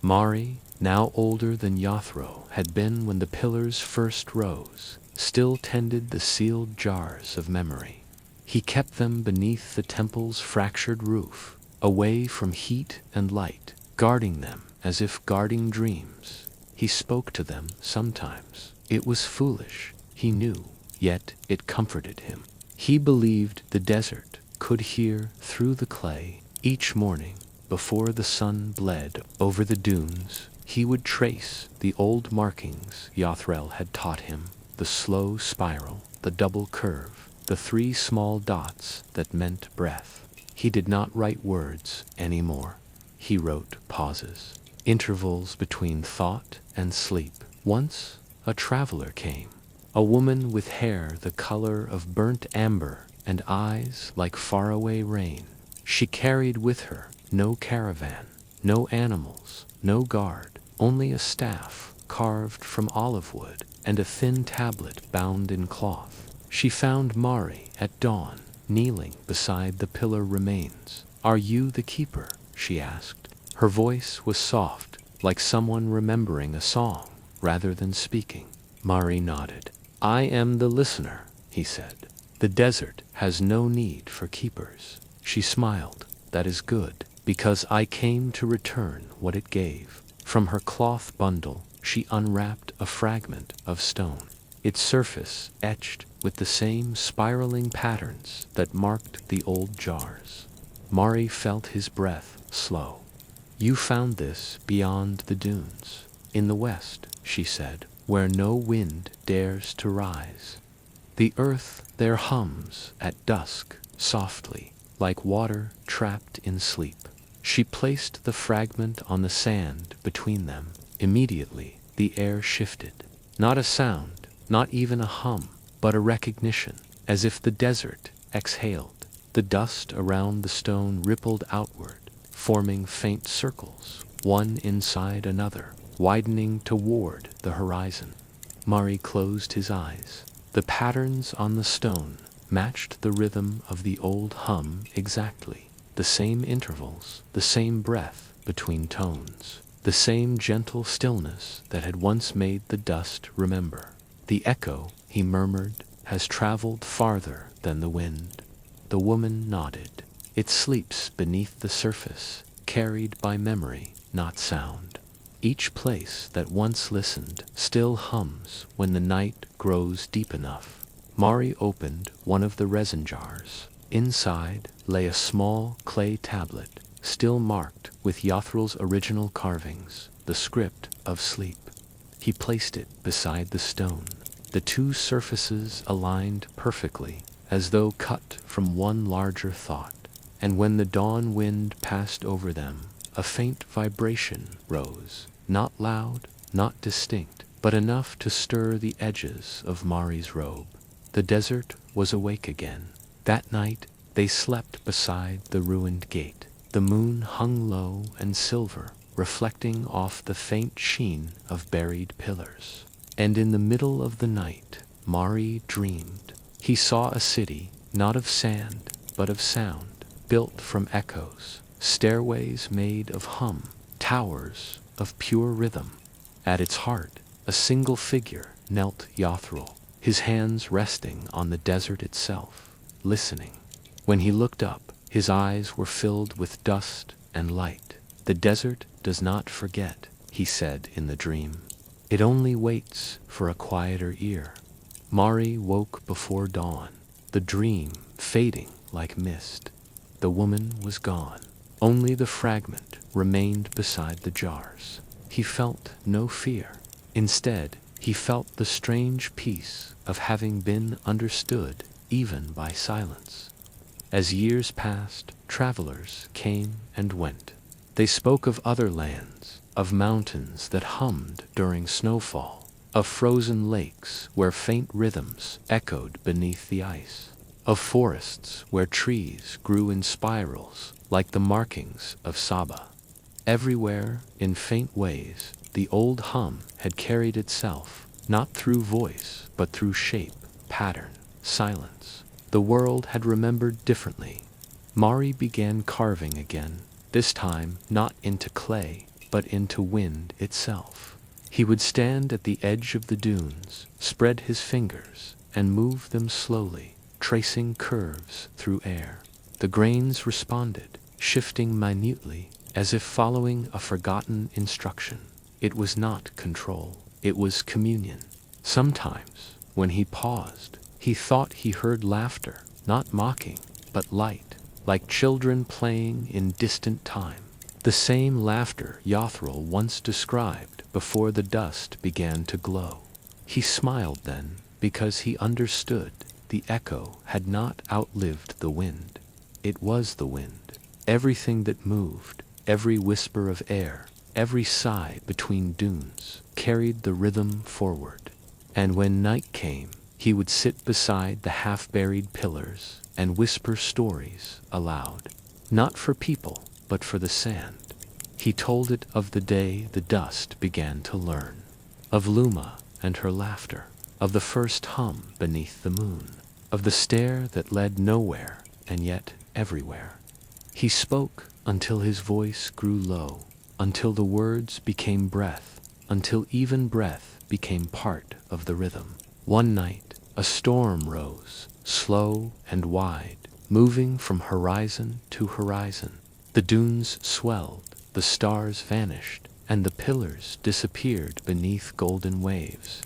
Mari, now older than Yothro had been when the pillars first rose, still tended the sealed jars of memory. He kept them beneath the temple's fractured roof, away from heat and light, guarding them as if guarding dreams. He spoke to them sometimes. It was foolish, he knew, yet it comforted him. He believed the desert could hear through the clay. Each morning, before the sun bled over the dunes, he would trace the old markings Yothrel had taught him, the slow spiral, the double curve, the 3 small dots that meant breath. He did not write words anymore. He wrote pauses, intervals between thought and sleep. Once, a traveler came, a woman with hair the color of burnt amber and eyes like faraway rain. She carried with her no caravan, no animals, no guard, only a staff carved from olive wood and a thin tablet bound in cloth. She found Mari at dawn, kneeling beside the pillar remains. "Are you the keeper?" she asked. Her voice was soft, like someone remembering a song rather than speaking. Mari nodded. "I am the listener," he said. "The desert has no need for keepers." She smiled. "That is good, because I came to return what it gave." From her cloth bundle, she unwrapped a fragment of stone, its surface etched with the same spiraling patterns that marked the old jars. Mari felt his breath slow. "You found this beyond the dunes, in the west," she said, "where no wind dares to rise. The earth there hums at dusk, softly, like water trapped in sleep." She placed the fragment on the sand between them. Immediately, the air shifted. Not a sound, not even a hum, but a recognition, as if the desert exhaled. The dust around the stone rippled outward, forming faint circles, one inside another, widening toward the horizon. Mari closed his eyes. The patterns on the stone matched the rhythm of the old hum exactly. The same intervals, the same breath between tones, the same gentle stillness that had once made the dust remember. "The echo," he murmured, "has traveled farther than the wind." The woman nodded. "It sleeps beneath the surface, carried by memory, not sound. Each place that once listened still hums when the night grows deep enough." Mari opened one of the resin jars. Inside lay a small clay tablet, still marked with Yothrel's original carvings, the script of sleep. He placed it beside the stone. The 2 surfaces aligned perfectly, as though cut from one larger thought. And when the dawn wind passed over them, a faint vibration rose, not loud, not distinct, but enough to stir the edges of Mari's robe. The desert was awake again. That night they slept beside the ruined gate. The moon hung low and silver, reflecting off the faint sheen of buried pillars. And in the middle of the night, Mari dreamed. He saw a city, not of sand, but of sound, built from echoes, stairways made of hum, towers of pure rhythm. At its heart, a single figure knelt Yathrul, his hands resting on the desert itself, listening. When he looked up, his eyes were filled with dust and light. "The desert does not forget," he said in the dream. "It only waits for a quieter ear." Mari woke before dawn, the dream fading like mist. The woman was gone. Only the fragment remained beside the jars. He felt no fear. Instead, he felt the strange peace of having been understood even by silence. As years passed, travelers came and went. They spoke of other lands, of mountains that hummed during snowfall, of frozen lakes where faint rhythms echoed beneath the ice, of forests where trees grew in spirals like the markings of Saba. Everywhere, in faint ways, the old hum had carried itself, not through voice, but through shape, pattern, silence. The world had remembered differently. Mari began carving again, this time not into clay, but into wind itself. He would stand at the edge of the dunes, spread his fingers, and move them slowly, tracing curves through air. The grains responded, shifting minutely, as if following a forgotten instruction. It was not control, it was communion. Sometimes, when he paused, he thought he heard laughter, not mocking, but light, like children playing in distant time. The same laughter Yathrul once described before the dust began to glow. He smiled then, because he understood the echo had not outlived the wind. It was the wind. Everything that moved, every whisper of air, every sigh between dunes, carried the rhythm forward. And when night came, he would sit beside the half-buried pillars and whisper stories aloud, not for people, but for the sand. He told it of the day the dust began to learn, of Luma and her laughter, of the first hum beneath the moon, of the stair that led nowhere and yet everywhere. He spoke until his voice grew low, until the words became breath, until even breath became part of the rhythm. One night, a storm rose, slow and wide, moving from horizon to horizon. The dunes swelled, the stars vanished, and the pillars disappeared beneath golden waves.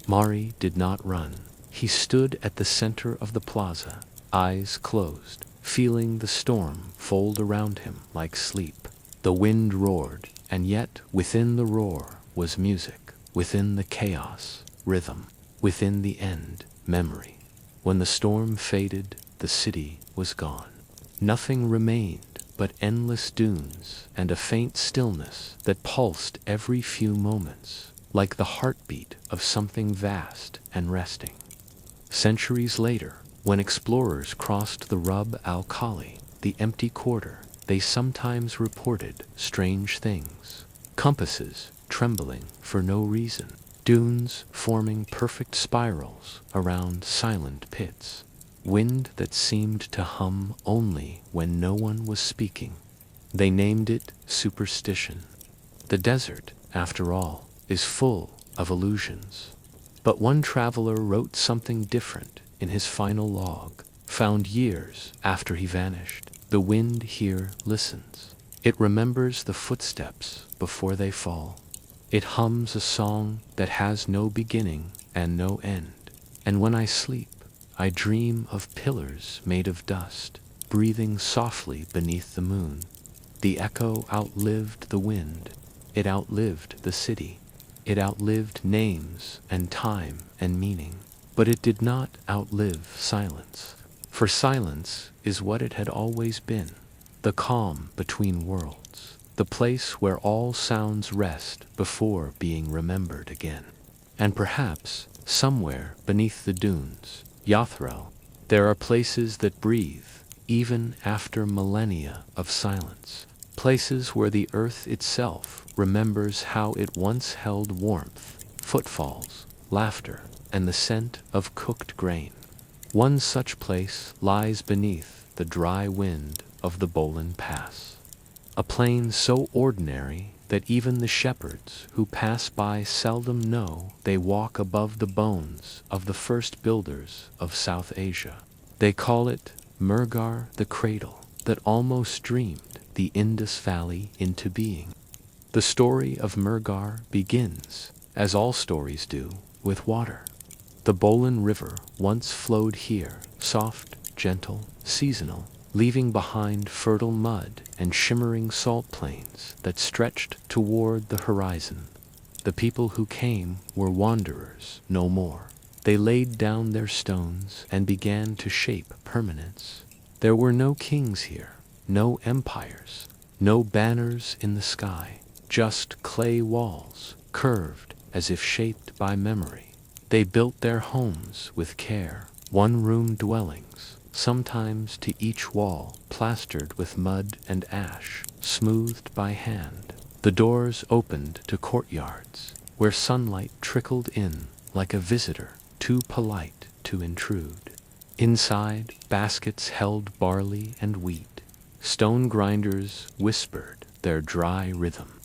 Mari did not run. He stood at the center of the plaza, eyes closed, feeling the storm fold around him like sleep. The wind roared, and yet within the roar was music, within the chaos, rhythm, within the end, memory. When the storm faded, the city was gone. Nothing remained but endless dunes and a faint stillness that pulsed every few moments, like the heartbeat of something vast and resting. Centuries later, when explorers crossed the Rub al-Khali, the empty quarter, they sometimes reported strange things. Compasses trembling for no reason, dunes forming perfect spirals around silent pits, wind that seemed to hum only when no one was speaking. They named it superstition. The desert, after all, is full of illusions. But one traveler wrote something different in his final log, found years after he vanished. The wind here listens. It remembers the footsteps before they fall. It hums a song that has no beginning and no end. And when I sleep, I dream of pillars made of dust, breathing softly beneath the moon. The echo outlived the wind. It outlived the city. It outlived names and time and meaning. But it did not outlive silence. For silence is what it had always been, the calm between worlds, the place where all sounds rest before being remembered again. And perhaps, somewhere beneath the dunes, Yathrel, there are places that breathe, even after millennia of silence. Places where the earth itself remembers how it once held warmth, footfalls, laughter, and the scent of cooked grain. One such place lies beneath the dry wind of the Bolin Pass. A plain so ordinary that even the shepherds who pass by seldom know they walk above the bones of the first builders of South Asia. They call it Murgar the cradle that almost dreamed the Indus Valley into being. The story of Murgar begins, as all stories do, with water. The Bolin River once flowed here, soft, gentle, seasonal, leaving behind fertile mud and shimmering salt plains that stretched toward the horizon. The people who came were wanderers no more. They laid down their stones and began to shape permanence. There were no kings here, no empires, no banners in the sky, just clay walls, curved as if shaped by memory. They built their homes with care, one-room dwellings, sometimes to each wall plastered with mud and ash, smoothed by hand. The doors opened to courtyards, where sunlight trickled in like a visitor too polite to intrude. Inside, baskets held barley and wheat. Stone grinders whispered their dry rhythm.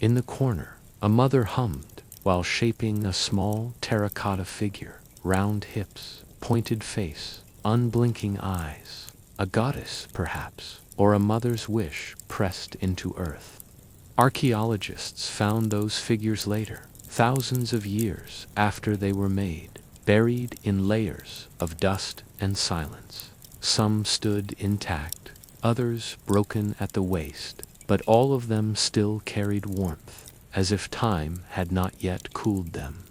In the corner, a mother hummed while shaping a small terracotta figure, round hips, pointed face, unblinking eyes. A goddess, perhaps, or a mother's wish pressed into earth. Archaeologists found those figures later, thousands of years after they were made, buried in layers of dust and silence. Some stood intact, others broken at the waist, but all of them still carried warmth, as if time had not yet cooled them.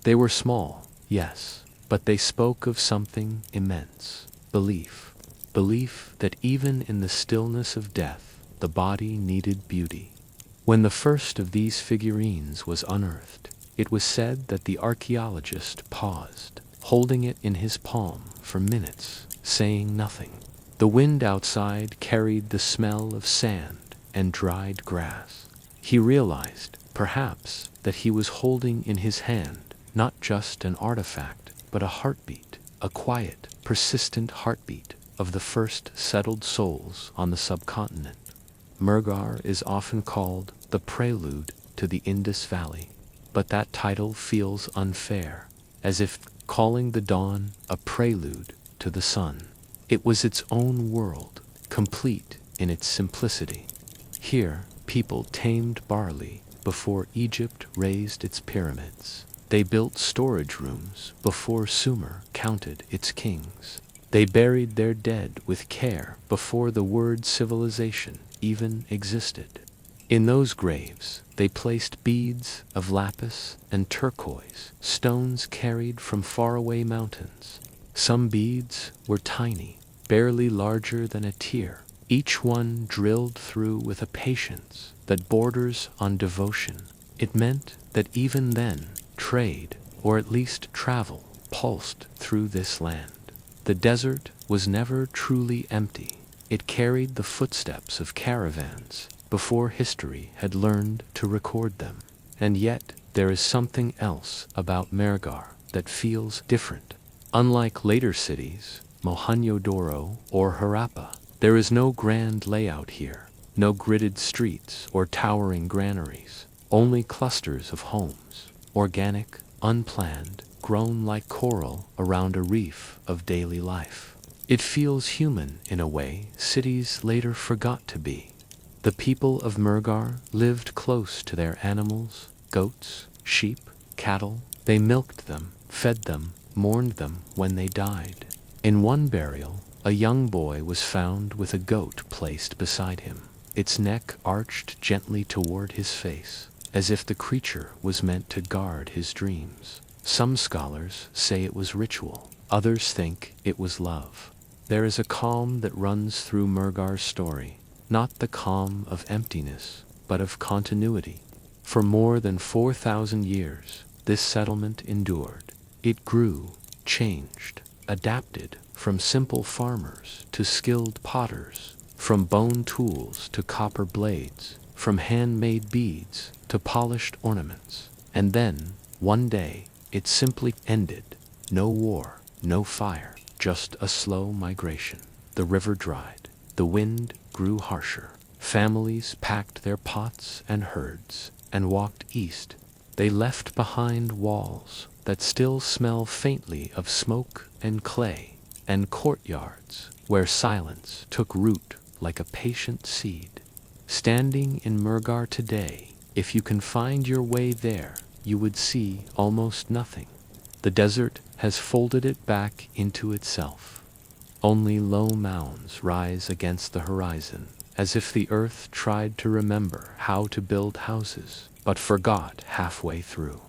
They were small, yes, but they spoke of something immense. Belief. Belief that even in the stillness of death, the body needed beauty. When the first of these figurines was unearthed, it was said that the archaeologist paused, holding it in his palm for minutes, saying nothing. The wind outside carried the smell of sand and dried grass. He realized, perhaps, that he was holding in his hand not just an artifact, but a heartbeat, a quiet, persistent heartbeat of the first settled souls on the subcontinent. Murgar is often called the prelude to the Indus Valley, but that title feels unfair, as if calling the dawn a prelude to the sun. It was its own world, complete in its simplicity. Here, people tamed barley before Egypt raised its pyramids. They built storage rooms before Sumer counted its kings. They buried their dead with care before the word civilization even existed. In those graves, they placed beads of lapis and turquoise, stones carried from faraway mountains. Some beads were tiny, barely larger than a tear, each one drilled through with a patience that borders on devotion. It meant that even then, trade, or at least travel, pulsed through this land. The desert was never truly empty. It carried the footsteps of caravans before history had learned to record them. And yet, there is something else about Murgar that feels different. Unlike later cities, Mohenjo-daro or Harappa, there is no grand layout here, no gridded streets or towering granaries, only clusters of homes, organic, unplanned, grown like coral around a reef of daily life. It feels human in a way cities later forgot to be. The people of Murgar lived close to their animals, goats, sheep, cattle. They milked them, fed them, mourned them when they died. In one burial, a young boy was found with a goat placed beside him, its neck arched gently toward his face, as if the creature was meant to guard his dreams. Some scholars say it was ritual, others think it was love. There is a calm that runs through Murgar's story, not the calm of emptiness, but of continuity. For more than 4,000 years, this settlement endured. It grew, changed, adapted, from simple farmers to skilled potters, from bone tools to copper blades, from handmade beads to polished ornaments. And then, one day, it simply ended. No war, no fire, just a slow migration. The river dried. The wind grew harsher. Families packed their pots and herds and walked east. They left behind walls that still smell faintly of smoke and clay, and courtyards where silence took root like a patient seed. Standing in Murgar today, if you can find your way there, you would see almost nothing. The desert has folded it back into itself. Only low mounds rise against the horizon, as if the earth tried to remember how to build houses, but forgot halfway through.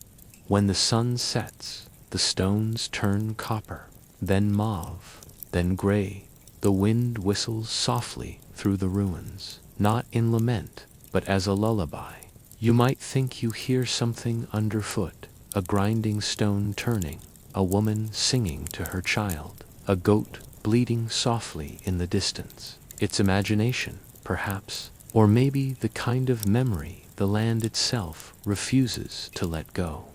When the sun sets, the stones turn copper, then mauve, then gray. The wind whistles softly through the ruins, not in lament, but as a lullaby. You might think you hear something underfoot, a grinding stone turning, a woman singing to her child, a goat bleating softly in the distance. It's imagination, perhaps, or maybe the kind of memory the land itself refuses to let go.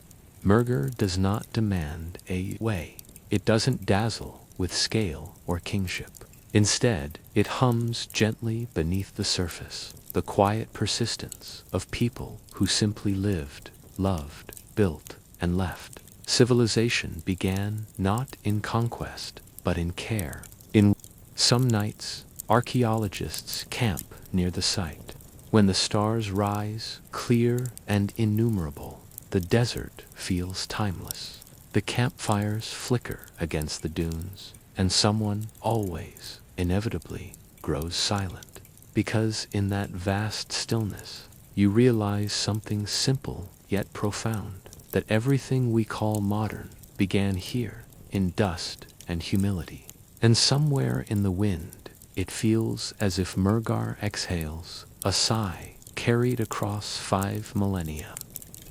Murgar does not demand a way. It doesn't dazzle with scale or kingship. Instead, it hums gently beneath the surface, the quiet persistence of people who simply lived, loved, built, and left. Civilization began not in conquest, but in care. In some nights, archaeologists camp near the site. When the stars rise, clear and innumerable, the desert feels timeless. The campfires flicker against the dunes, and someone always, inevitably, grows silent. Because in that vast stillness, you realize something simple yet profound, that everything we call modern began here, in dust and humility. And somewhere in the wind, it feels as if Murgar exhales, a sigh carried across 5 millennia.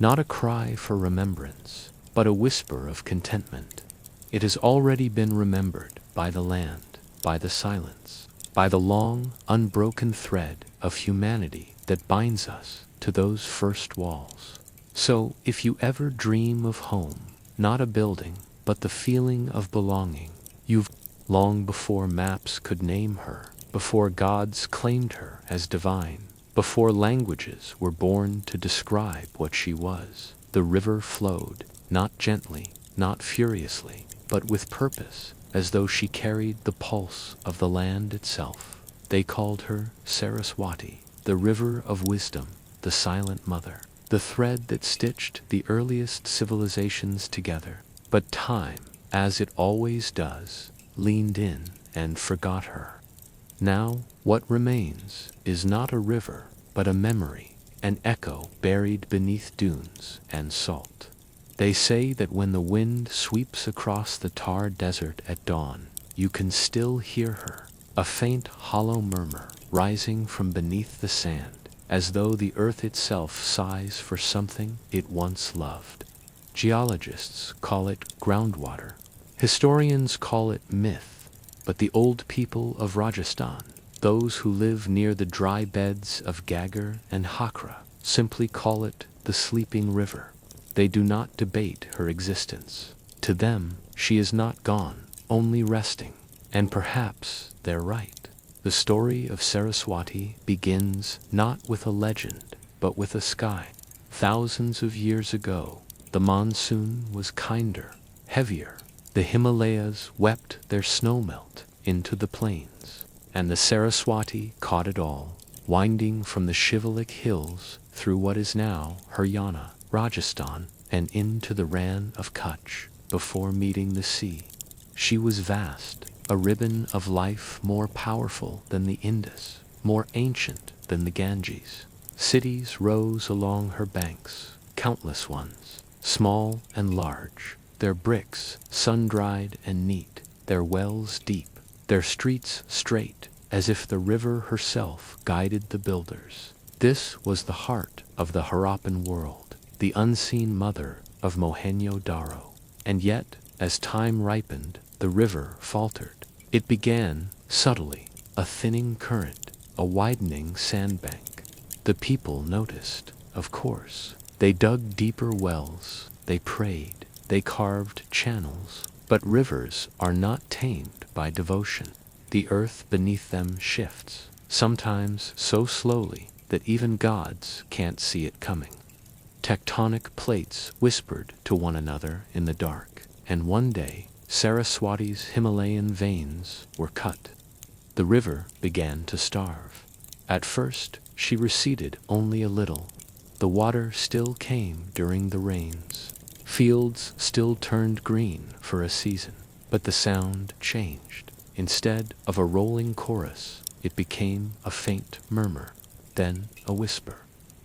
Not a cry for remembrance, but a whisper of contentment. It has already been remembered by the land, by the silence, by the long, unbroken thread of humanity that binds us to those first walls. So, if you ever dream of home, not a building, but the feeling of belonging, you've long before maps could name her, before gods claimed her as divine, before languages were born to describe what she was, the river flowed, not gently, not furiously, but with purpose, as though she carried the pulse of the land itself. They called her Saraswati, the river of wisdom, the silent mother, the thread that stitched the earliest civilizations together. But time, as it always does, leaned in and forgot her. Now, what remains is not a river, but a memory, an echo buried beneath dunes and salt. They say that when the wind sweeps across the tar desert at dawn, you can still hear her, a faint hollow murmur rising from beneath the sand, as though the earth itself sighs for something it once loved. Geologists call it groundwater. Historians call it myth, but the old people of Rajasthan, those who live near the dry beds of Gagar and Hakra, simply call it the sleeping river. They do not debate her existence. To them, she is not gone, only resting. And perhaps they're right. The story of Saraswati begins not with a legend, but with a sky. Thousands of years ago, the monsoon was kinder, heavier. The Himalayas wept their snowmelt into the plains, and the Saraswati caught it all, winding from the Shivalik hills through what is now Haryana, Rajasthan, and into the Rann of Kutch, before meeting the sea. She was vast, a ribbon of life more powerful than the Indus, more ancient than the Ganges. Cities rose along her banks, countless ones, small and large, their bricks sun-dried and neat, their wells deep, their streets straight, as if the river herself guided the builders. This was the heart of the Harappan world, the unseen mother of Mohenjo-Daro. And yet, as time ripened, the river faltered. It began, subtly, a thinning current, a widening sandbank. The people noticed, of course. They dug deeper wells, they prayed, they carved channels. But rivers are not tamed by devotion. The earth beneath them shifts, sometimes so slowly that even gods can't see it coming. Tectonic plates whispered to one another in the dark, and one day Saraswati's Himalayan veins were cut. The river began to starve. At first, she receded only a little. The water still came during the rains. Fields still turned green for a season, but the sound changed. Instead of a rolling chorus, it became a faint murmur, then a whisper.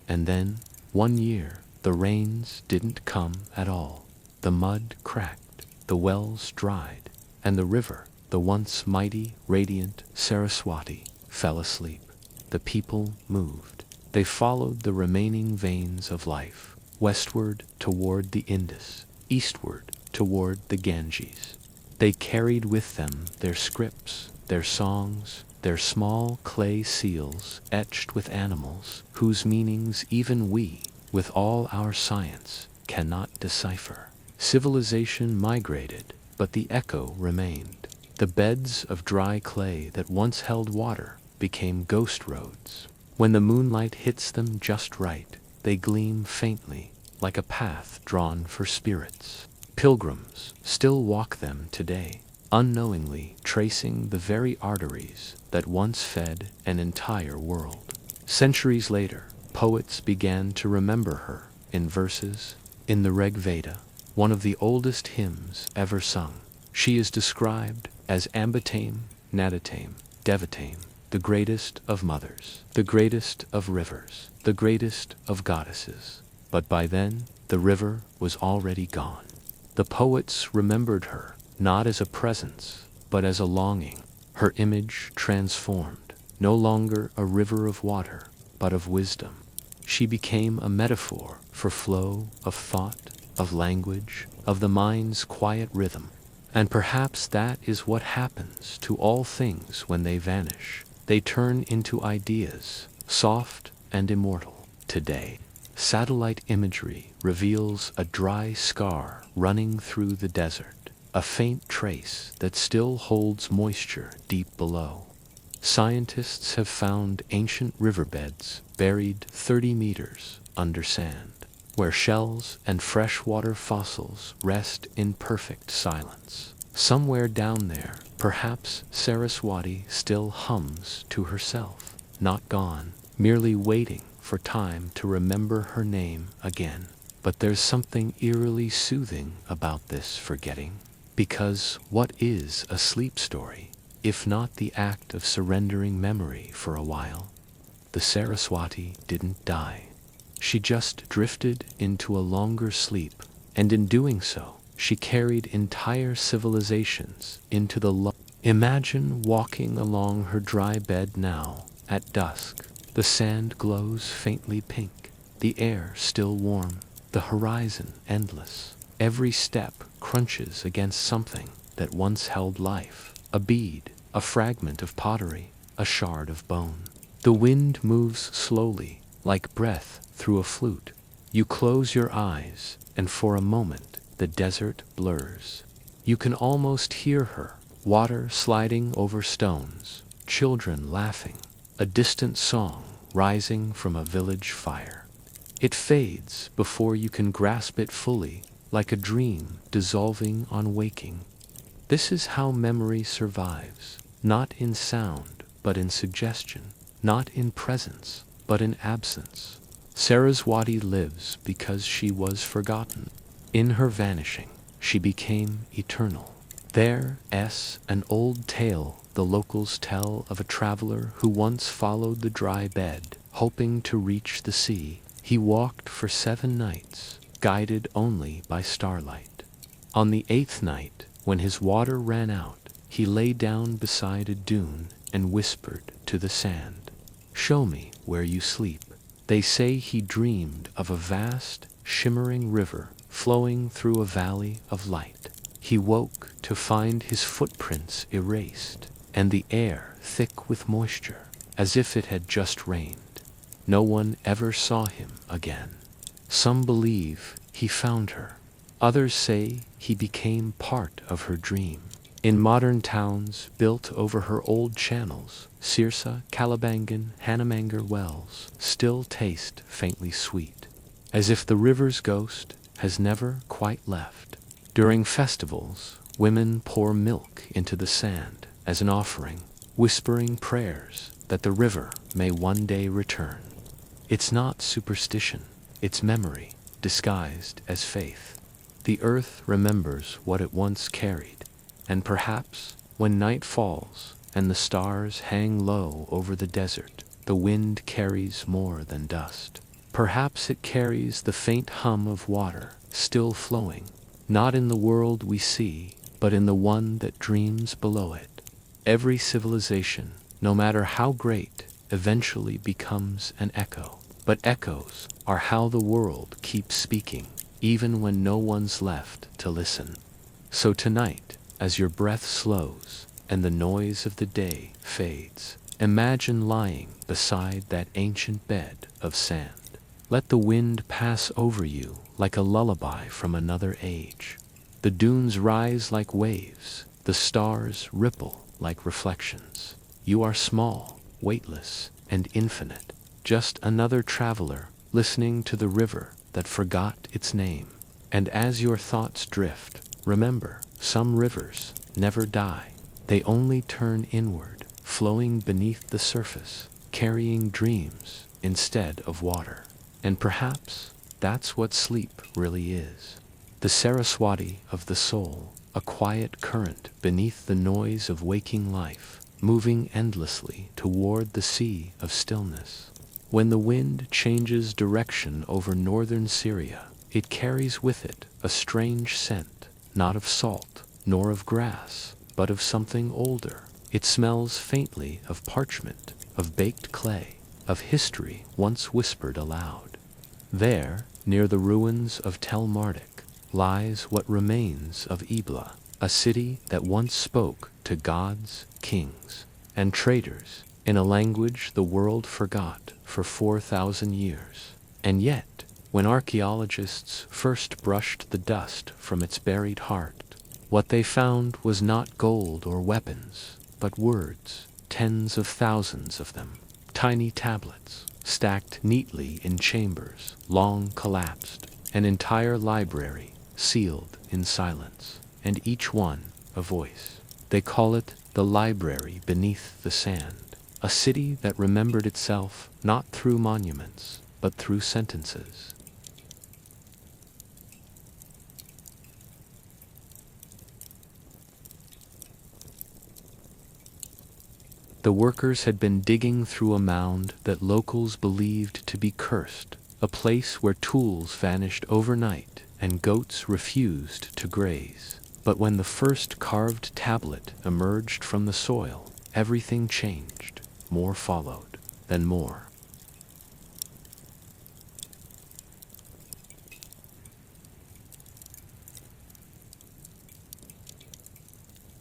And then, one year, the rains didn't come at all. The mud cracked, the wells dried, and the river, the once mighty, radiant Saraswati, fell asleep. The people moved. They followed the remaining veins of life, westward toward the Indus, eastward toward the Ganges. They carried with them their scripts, their songs, their small clay seals etched with animals whose meanings even we, with all our science, cannot decipher. Civilization migrated, but the echo remained. The beds of dry clay that once held water became ghost roads. When the moonlight hits them just right, they gleam faintly, like a path drawn for spirits. Pilgrims still walk them today, unknowingly tracing the very arteries that once fed an entire world. Centuries later, poets began to remember her in verses. In the Rig Veda, one of the oldest hymns ever sung, she is described as Ambatame, Nadatame, Devatame, the greatest of mothers, the greatest of rivers, the greatest of goddesses. But by then, the river was already gone. The poets remembered her, not as a presence, but as a longing. Her image transformed, no longer a river of water, but of wisdom. She became a metaphor for flow of thought, of language, of the mind's quiet rhythm. And perhaps that is what happens to all things when they vanish. They turn into ideas, soft and immortal. Today, satellite imagery reveals a dry scar running through the desert, a faint trace that still holds moisture deep below. Scientists have found ancient riverbeds buried 30 meters under sand, where shells and freshwater fossils rest in perfect silence. Somewhere down there, perhaps Saraswati still hums to herself, not gone, merely waiting for time to remember her name again. But there's something eerily soothing about this forgetting, because what is a sleep story, if not the act of surrendering memory for a while? The Saraswati didn't die. She just drifted into a longer sleep, and in doing so, she carried entire civilizations into the Imagine walking along her dry bed now, at dusk. The sand glows faintly pink, the air still warm, the horizon endless. Every step crunches against something that once held life, a bead, a fragment of pottery, a shard of bone. The wind moves slowly, like breath through a flute. You close your eyes, and for a moment, the desert blurs. You can almost hear her, water sliding over stones, children laughing, a distant song rising from a village fire. It fades before you can grasp it fully, like a dream dissolving on waking. This is how memory survives, not in sound, but in suggestion, not in presence, but in absence. Saraswati lives because she was forgotten. In her vanishing, she became eternal. There's an old tale the locals tell of a traveler who once followed the dry bed, hoping to reach the sea. He walked for 7 nights, guided only by starlight. On the 8th night, when his water ran out, he lay down beside a dune and whispered to the sand, "Show me where you sleep." They say he dreamed of a vast, shimmering river flowing through a valley of light. He woke to find his footprints erased, and the air thick with moisture, as if it had just rained. No one ever saw him again. Some believe he found her. Others say he became part of her dream. In modern towns built over her old channels, Sirsa, Calibangan, Hanamanger wells still taste faintly sweet, as if the river's ghost has never quite left. During festivals, women pour milk into the sand as an offering, whispering prayers that the river may one day return. It's not superstition, it's memory disguised as faith. The earth remembers what it once carried, and perhaps when night falls and the stars hang low over the desert, the wind carries more than dust. Perhaps it carries the faint hum of water still flowing, not in the world we see, but in the one that dreams below it. Every civilization, no matter how great, eventually becomes an echo. But echoes are how the world keeps speaking, even when no one's left to listen. So tonight, as your breath slows and the noise of the day fades, imagine lying beside that ancient bed of sand. Let the wind pass over you like a lullaby from another age. The dunes rise like waves, the stars ripple like reflections. You are small, weightless, and infinite, just another traveler listening to the river that forgot its name. And as your thoughts drift, remember, some rivers never die. They only turn inward, flowing beneath the surface, carrying dreams instead of water. And perhaps that's what sleep really is. The Saraswati of the soul, a quiet current beneath the noise of waking life, moving endlessly toward the sea of stillness. When the wind changes direction over northern Syria, it carries with it a strange scent, not of salt, nor of grass, but of something older. It smells faintly of parchment, of baked clay, of history once whispered aloud. There, near the ruins of Tel Marduk, lies what remains of Ebla, a city that once spoke to gods, kings, and traders in a language the world forgot for 4,000 years. And yet, when archaeologists first brushed the dust from its buried heart, what they found was not gold or weapons, but words, tens of thousands of them, tiny tablets, stacked neatly in chambers, long collapsed, an entire library sealed in silence, and each one a voice. They call it the library beneath the sand, a city that remembered itself not through monuments, but through sentences. The workers had been digging through a mound that locals believed to be cursed, a place where tools vanished overnight and goats refused to graze. But when the first carved tablet emerged from the soil, everything changed. More followed, then more.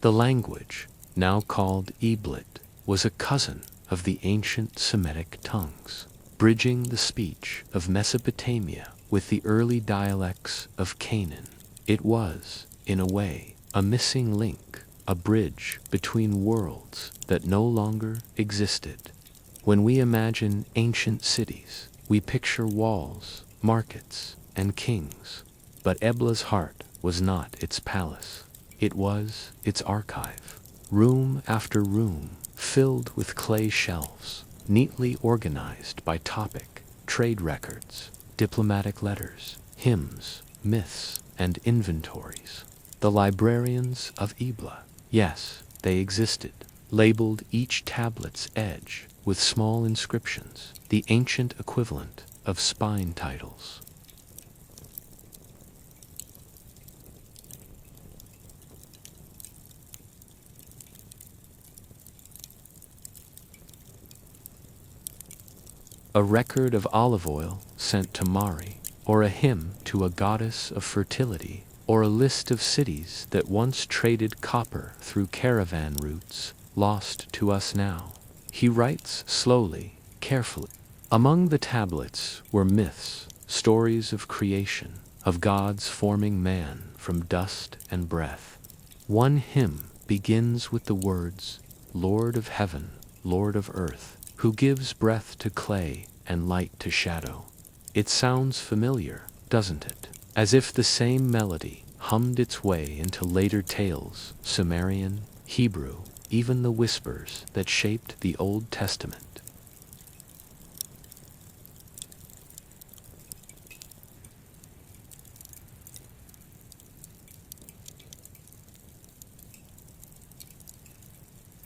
The language, now called Eblit, was a cousin of the ancient Semitic tongues, bridging the speech of Mesopotamia with the early dialects of Canaan. It was, in a way, a missing link, a bridge between worlds that no longer existed. When we imagine ancient cities, we picture walls, markets, and kings. But Ebla's heart was not its palace. It was its archive. Room after room, filled with clay shelves, neatly organized by topic, trade records, diplomatic letters, hymns, myths, and inventories. The librarians of Ebla, yes, they existed, labeled each tablet's edge with small inscriptions, the ancient equivalent of spine titles. A record of olive oil sent to Mari, or a hymn to a goddess of fertility, or a list of cities that once traded copper through caravan routes, lost to us now. He writes slowly, carefully. Among the tablets were myths, stories of creation, of gods forming man from dust and breath. One hymn begins with the words, "Lord of heaven, Lord of earth, who gives breath to clay and light to shadow." It sounds familiar, doesn't it? As if the same melody hummed its way into later tales, Sumerian, Hebrew, even the whispers that shaped the Old Testament.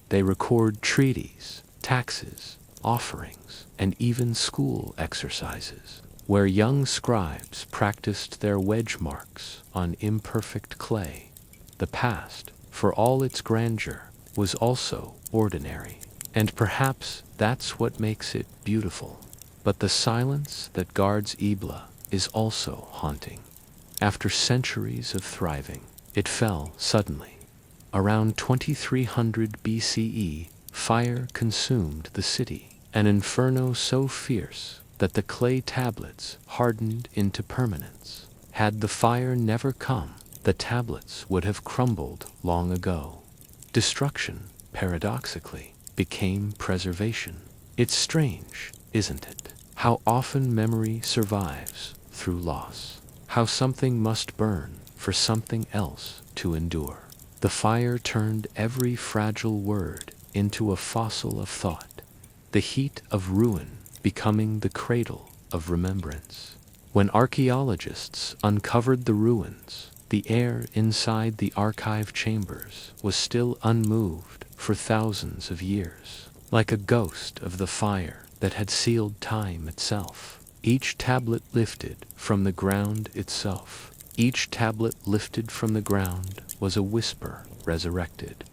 They record treaties, taxes, offerings, and even school exercises, where young scribes practiced their wedge marks on imperfect clay. The past, for all its grandeur, was also ordinary, and perhaps that's what makes it beautiful. But the silence that guards Ebla is also haunting. After centuries of thriving, it fell suddenly. Around 2300 BCE, fire consumed the city, an inferno so fierce that the clay tablets hardened into permanence. Had the fire never come, the tablets would have crumbled long ago. Destruction, paradoxically, became preservation. It's strange, isn't it? How often memory survives through loss. How something must burn for something else to endure. The fire turned every fragile word into a fossil of thought, the heat of ruin becoming the cradle of remembrance. When archaeologists uncovered the ruins, the air inside the archive chambers was still unmoved for thousands of years, like a ghost of the fire that had sealed time itself. Each tablet lifted from the ground itself. Each tablet lifted from the ground was a whisper resurrected.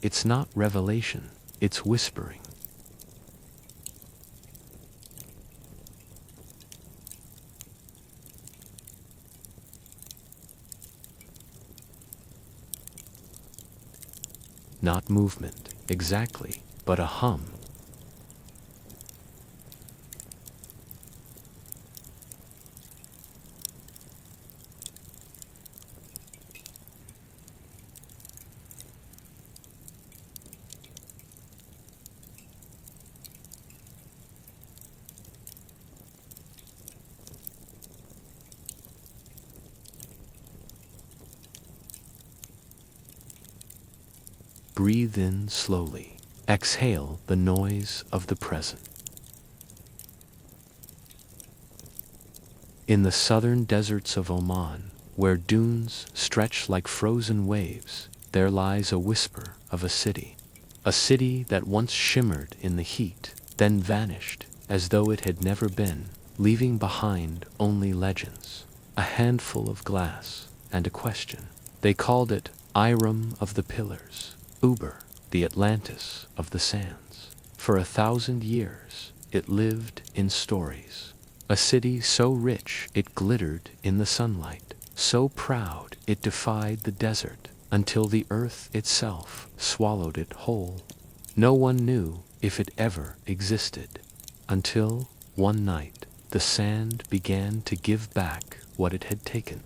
It's not revelation, it's whispering. Not movement, exactly, but a hum. Breathe in slowly. Exhale the noise of the present. In the southern deserts of Oman, where dunes stretch like frozen waves, there lies a whisper of a city. A city that once shimmered in the heat, then vanished as though it had never been, leaving behind only legends, a handful of glass, and a question. They called it Iram of the Pillars, Uber, the Atlantis of the sands. For 1,000 years, it lived in stories. A city so rich it glittered in the sunlight, so proud it defied the desert, until the earth itself swallowed it whole. No one knew if it ever existed, until, one night, the sand began to give back what it had taken.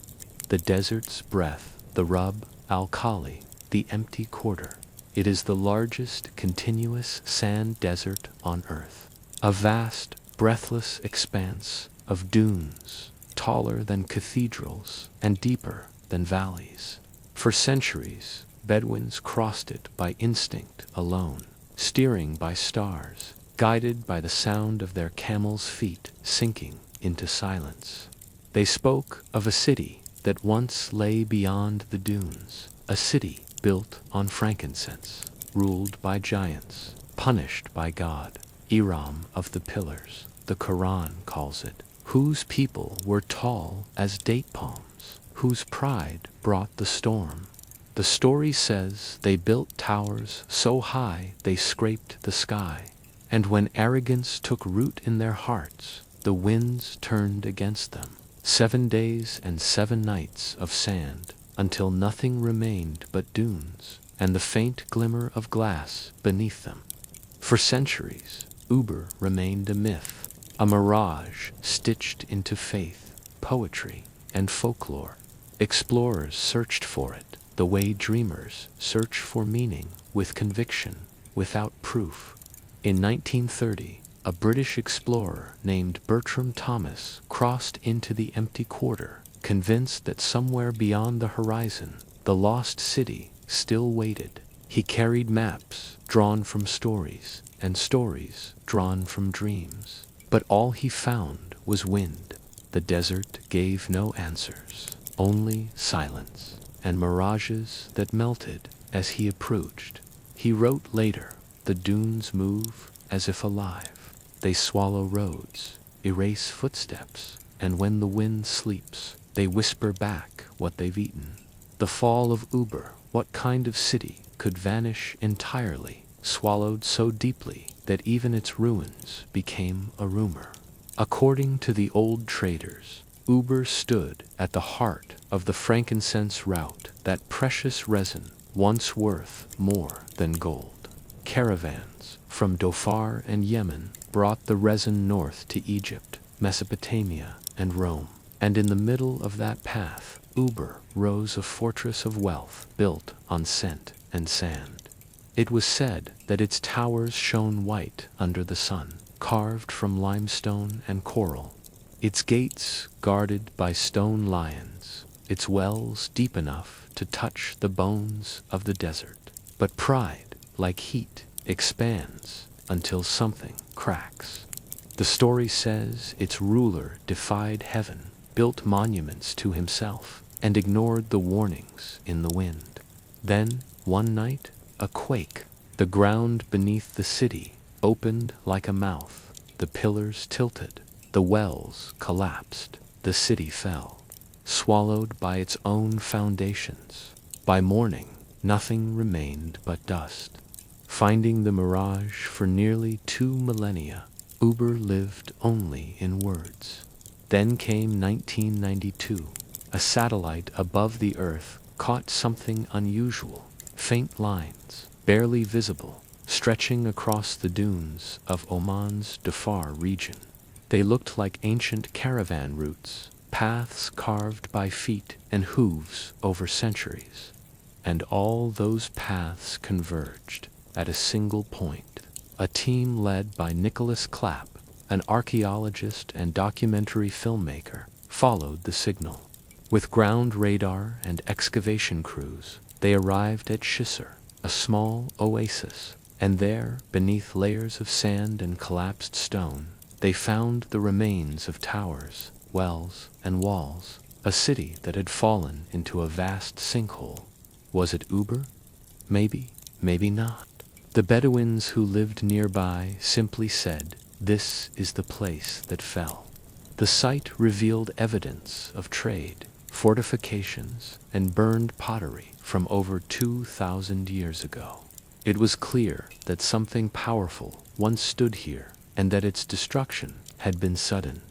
The desert's breath, the rub al-khali, the empty quarter. It is the largest continuous sand desert on Earth. A vast, breathless expanse of dunes, taller than cathedrals and deeper than valleys. For centuries, Bedouins crossed it by instinct alone, steering by stars, guided by the sound of their camels' feet sinking into silence. They spoke of a city that once lay beyond the dunes, a city built on frankincense, ruled by giants, punished by God. Iram of the Pillars, the Quran calls it, whose people were tall as date palms, whose pride brought the storm. The story says they built towers so high they scraped the sky, and when arrogance took root in their hearts, the winds turned against them. 7 days and 7 nights of sand, until nothing remained but dunes, and the faint glimmer of glass beneath them. For centuries, Uber remained a myth, a mirage stitched into faith, poetry, and folklore. Explorers searched for it, the way dreamers search for meaning with conviction, without proof. In 1930, a British explorer named Bertram Thomas crossed into the empty quarter, convinced that somewhere beyond the horizon, the lost city still waited. He carried maps drawn from stories, and stories drawn from dreams. But all he found was wind. The desert gave no answers, only silence, and mirages that melted as he approached. He wrote later, "The dunes move as if alive. They swallow roads, erase footsteps, and when the wind sleeps, they whisper back what they've eaten." The fall of Uber, what kind of city could vanish entirely, swallowed so deeply that even its ruins became a rumor? According to the old traders, Uber stood at the heart of the frankincense route, that precious resin once worth more than gold. Caravans from Dhofar and Yemen brought the resin north to Egypt, Mesopotamia, and Rome. And in the middle of that path, Uber rose a fortress of wealth built on scent and sand. It was said that its towers shone white under the sun, carved from limestone and coral, its gates guarded by stone lions, its wells deep enough to touch the bones of the desert. But pride, like heat, expands until something cracks. The story says its ruler defied heaven, built monuments to himself, and ignored the warnings in the wind. Then, one night, a quake. The ground beneath the city opened like a mouth. The pillars tilted. The wells collapsed. The city fell, swallowed by its own foundations. By morning, nothing remained but dust. Finding the mirage for nearly 2 millennia, Uber lived only in words. Then came 1992. A satellite above the Earth caught something unusual. Faint lines, barely visible, stretching across the dunes of Oman's Dhofar region. They looked like ancient caravan routes, paths carved by feet and hooves over centuries. And all those paths converged at a single point. A team led by Nicholas Clapp, an archaeologist and documentary filmmaker, followed the signal. With ground radar and excavation crews, they arrived at Shimmer, a small oasis, and there, beneath layers of sand and collapsed stone, they found the remains of towers, wells, and walls, a city that had fallen into a vast sinkhole. Was it Uber? Maybe, maybe not. The Bedouins who lived nearby simply said, "This is the place that fell." The site revealed evidence of trade, fortifications, and burned pottery from over 2,000 years ago. It was clear that something powerful once stood here, and that its destruction had been sudden.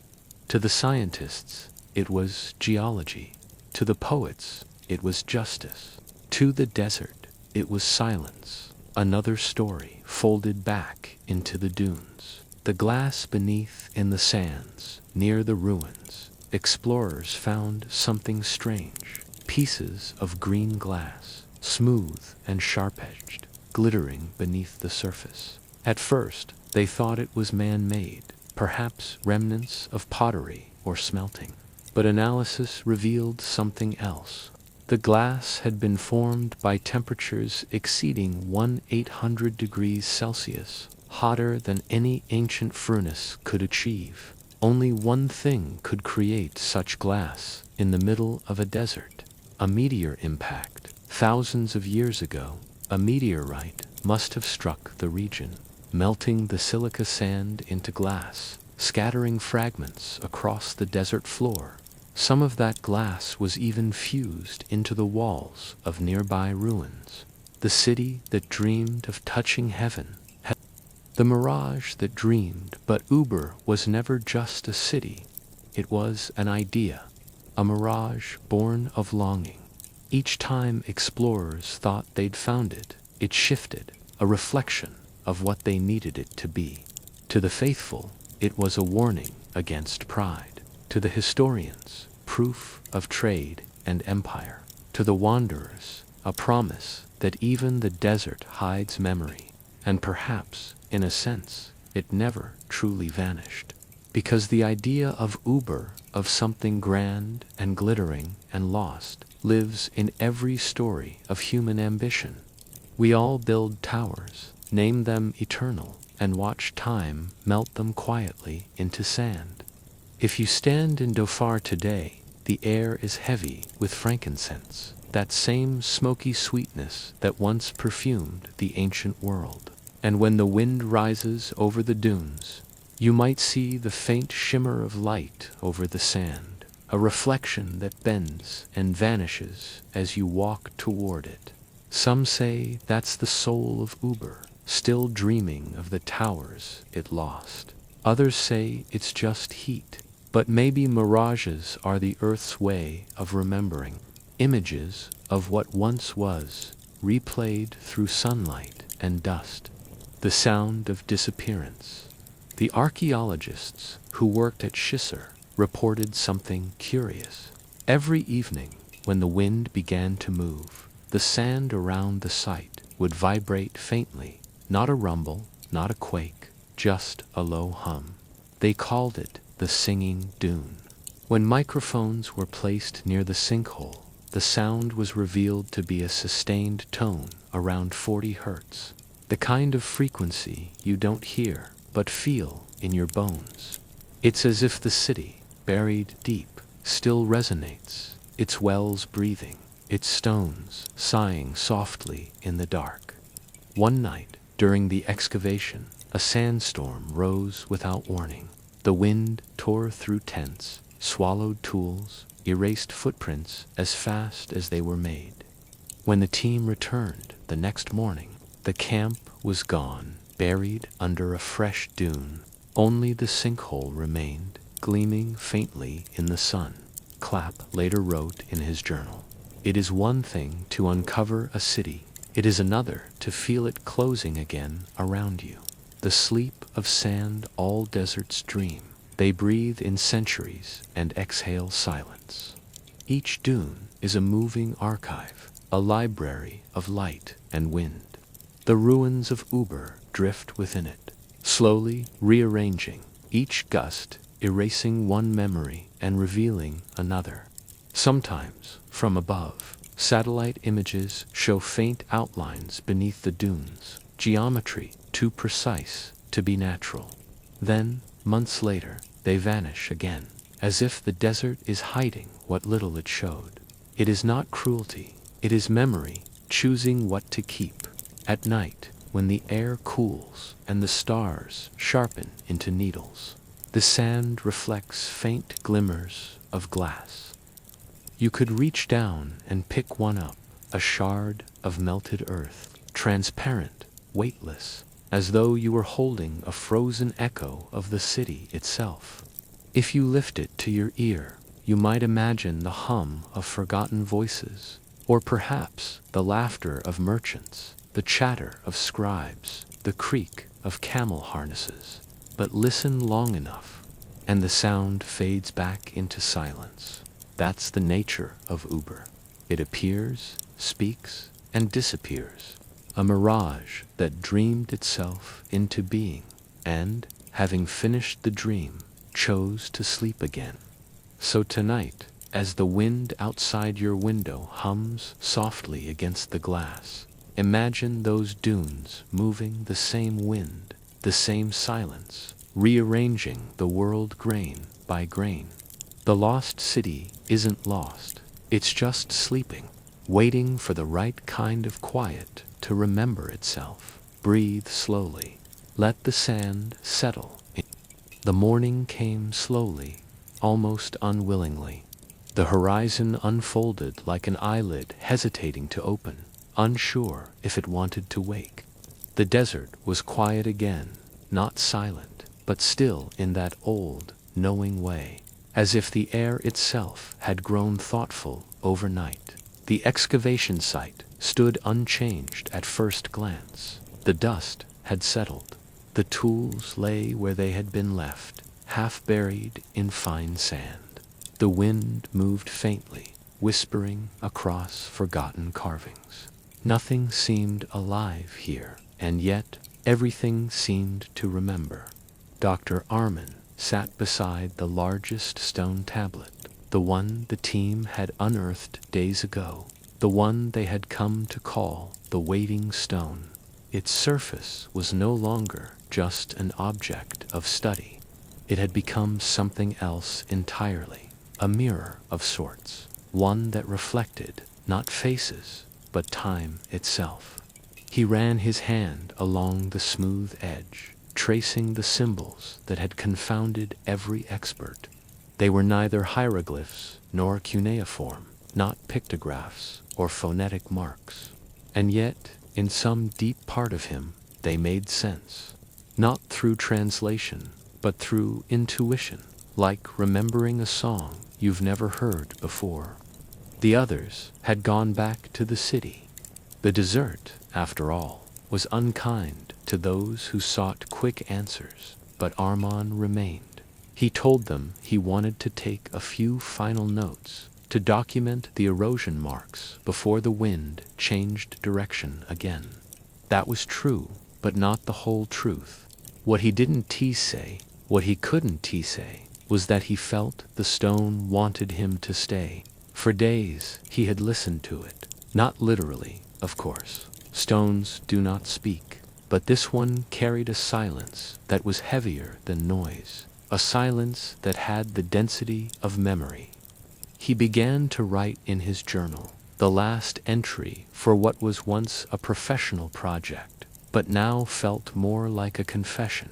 To the scientists, it was geology. To the poets, it was justice. To the desert, it was silence. Another story folded back into the dunes. The glass beneath in the sands, near the ruins, explorers found something strange. Pieces of green glass, smooth and sharp-edged. glittering beneath the surface. At first, they thought it was man-made, perhaps remnants of pottery or smelting. But analysis revealed something else. The glass had been formed by temperatures exceeding 1800 degrees Celsius, hotter than any ancient furnace could achieve. Only one thing could create such glass in the middle of a desert: a meteor impact. Thousands of years ago, a meteorite must have struck the region, melting the silica sand into glass, scattering fragments across the desert floor. Some of that glass was even fused into the walls of nearby ruins. The city that dreamed of touching heaven had the mirage that dreamed, but Uber was never just a city. It was an idea, a mirage born of longing. Each time explorers thought they'd found it, it shifted, a reflection of what they needed it to be. To the faithful, it was a warning against pride. To the historians, proof of trade and empire. To the wanderers, a promise that even the desert hides memory. And perhaps, in a sense, it never truly vanished. Because the idea of Uber, of something grand and glittering and lost, lives in every story of human ambition. We all build towers, name them eternal, and watch time melt them quietly into sand. If you stand in Dhofar today, the air is heavy with frankincense, that same smoky sweetness that once perfumed the ancient world. And when the wind rises over the dunes, you might see the faint shimmer of light over the sand, a reflection that bends and vanishes as you walk toward it. Some say that's the soul of Uber, still dreaming of the towers it lost. Others say it's just heat. But maybe mirages are the earth's way of remembering. Images of what once was, replayed through sunlight and dust. The sound of disappearance. The archaeologists who worked at Shimmer reported something curious. Every evening, when the wind began to move, the sand around the site would vibrate faintly. Not a rumble, not a quake, just a low hum. They called it the singing dune. When microphones were placed near the sinkhole, the sound was revealed to be a sustained tone around 40 hertz, the kind of frequency you don't hear but feel in your bones. It's as if the city, buried deep, still resonates, its wells breathing, its stones sighing softly in the dark. One night, during the excavation, a sandstorm rose without warning. The wind tore through tents, swallowed tools, erased footprints as fast as they were made. When the team returned the next morning, the camp was gone, buried under a fresh dune. Only the sinkhole remained, gleaming faintly in the sun. Clapp later wrote in his journal, "It is one thing to uncover a city. It is another to feel it closing again around you. The sleep of sand all deserts dream. They breathe in centuries and exhale silence. Each dune is a moving archive, a library of light and wind. The ruins of Uber drift within it, slowly rearranging, each gust erasing one memory and revealing another. Sometimes, from above, satellite images show faint outlines beneath the dunes, geometry too precise to be natural. Then, months later, they vanish again, as if the desert is hiding what little it showed. It is not cruelty, it is memory choosing what to keep. At night, when the air cools and the stars sharpen into needles, the sand reflects faint glimmers of glass. You could reach down and pick one up, a shard of melted earth, transparent, weightless, as though you were holding a frozen echo of the city itself. If you lift it to your ear, you might imagine the hum of forgotten voices, or perhaps the laughter of merchants, the chatter of scribes, the creak of camel harnesses. But listen long enough, and the sound fades back into silence. That's the nature of Uber. It appears, speaks, and disappears. a mirage that dreamed itself into being, and, having finished the dream, chose to sleep again. So tonight, as the wind outside your window hums softly against the glass, imagine those dunes moving the same wind, the same silence, rearranging the world grain by grain. The lost city isn't lost, it's just sleeping, waiting for the right kind of quiet to remember itself. Breathe slowly. Let the sand settle. The morning came slowly, almost unwillingly. The horizon unfolded like an eyelid hesitating to open, unsure if it wanted to wake. The desert was quiet again, not silent, but still in that old, knowing way, as if the air itself had grown thoughtful overnight. The excavation site stood unchanged at first glance. The dust had settled. The tools lay where they had been left, half buried in fine sand. The wind moved faintly, whispering across forgotten carvings. Nothing seemed alive here, and yet everything seemed to remember. Dr. Armin sat beside the largest stone tablet, the one the team had unearthed days ago, the one they had come to call the Waiting Stone. Its surface was no longer just an object of study. It had become something else entirely, a mirror of sorts, one that reflected not faces, but time itself. He ran his hand along the smooth edge, tracing the symbols that had confounded every expert. They were neither hieroglyphs nor cuneiform, not pictographs or phonetic marks. And yet, in some deep part of him, they made sense. Not through translation, but through intuition, like remembering a song you've never heard before. The others had gone back to the city. The desert, after all, was unkind to those who sought quick answers, but Armand remained. He told them he wanted to take a few final notes to document the erosion marks before the wind changed direction again. That was true, but not the whole truth. What he didn't say, what he couldn't say, was that he felt the stone wanted him to stay. For days he had listened to it, not literally, of course. Stones do not speak, but this one carried a silence that was heavier than noise, a silence that had the density of memory. He began to write in his journal, the last entry for what was once a professional project, but now felt more like a confession.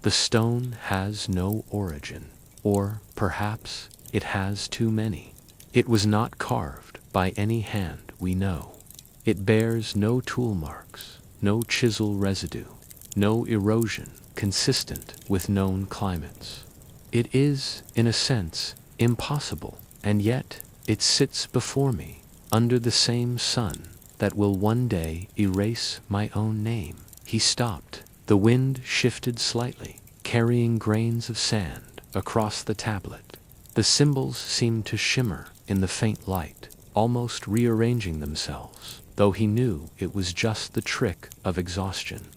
The stone has no origin, or perhaps it has too many. It was not carved by any hand we know. It bears no tool marks, no chisel residue, no erosion consistent with known climates. It is, in a sense, impossible, and yet it sits before me, under the same sun that will one day erase my own name. He stopped. The wind shifted slightly, carrying grains of sand across the tablet. The symbols seemed to shimmer in the faint light, almost rearranging themselves, though he knew it was just the trick of exhaustion.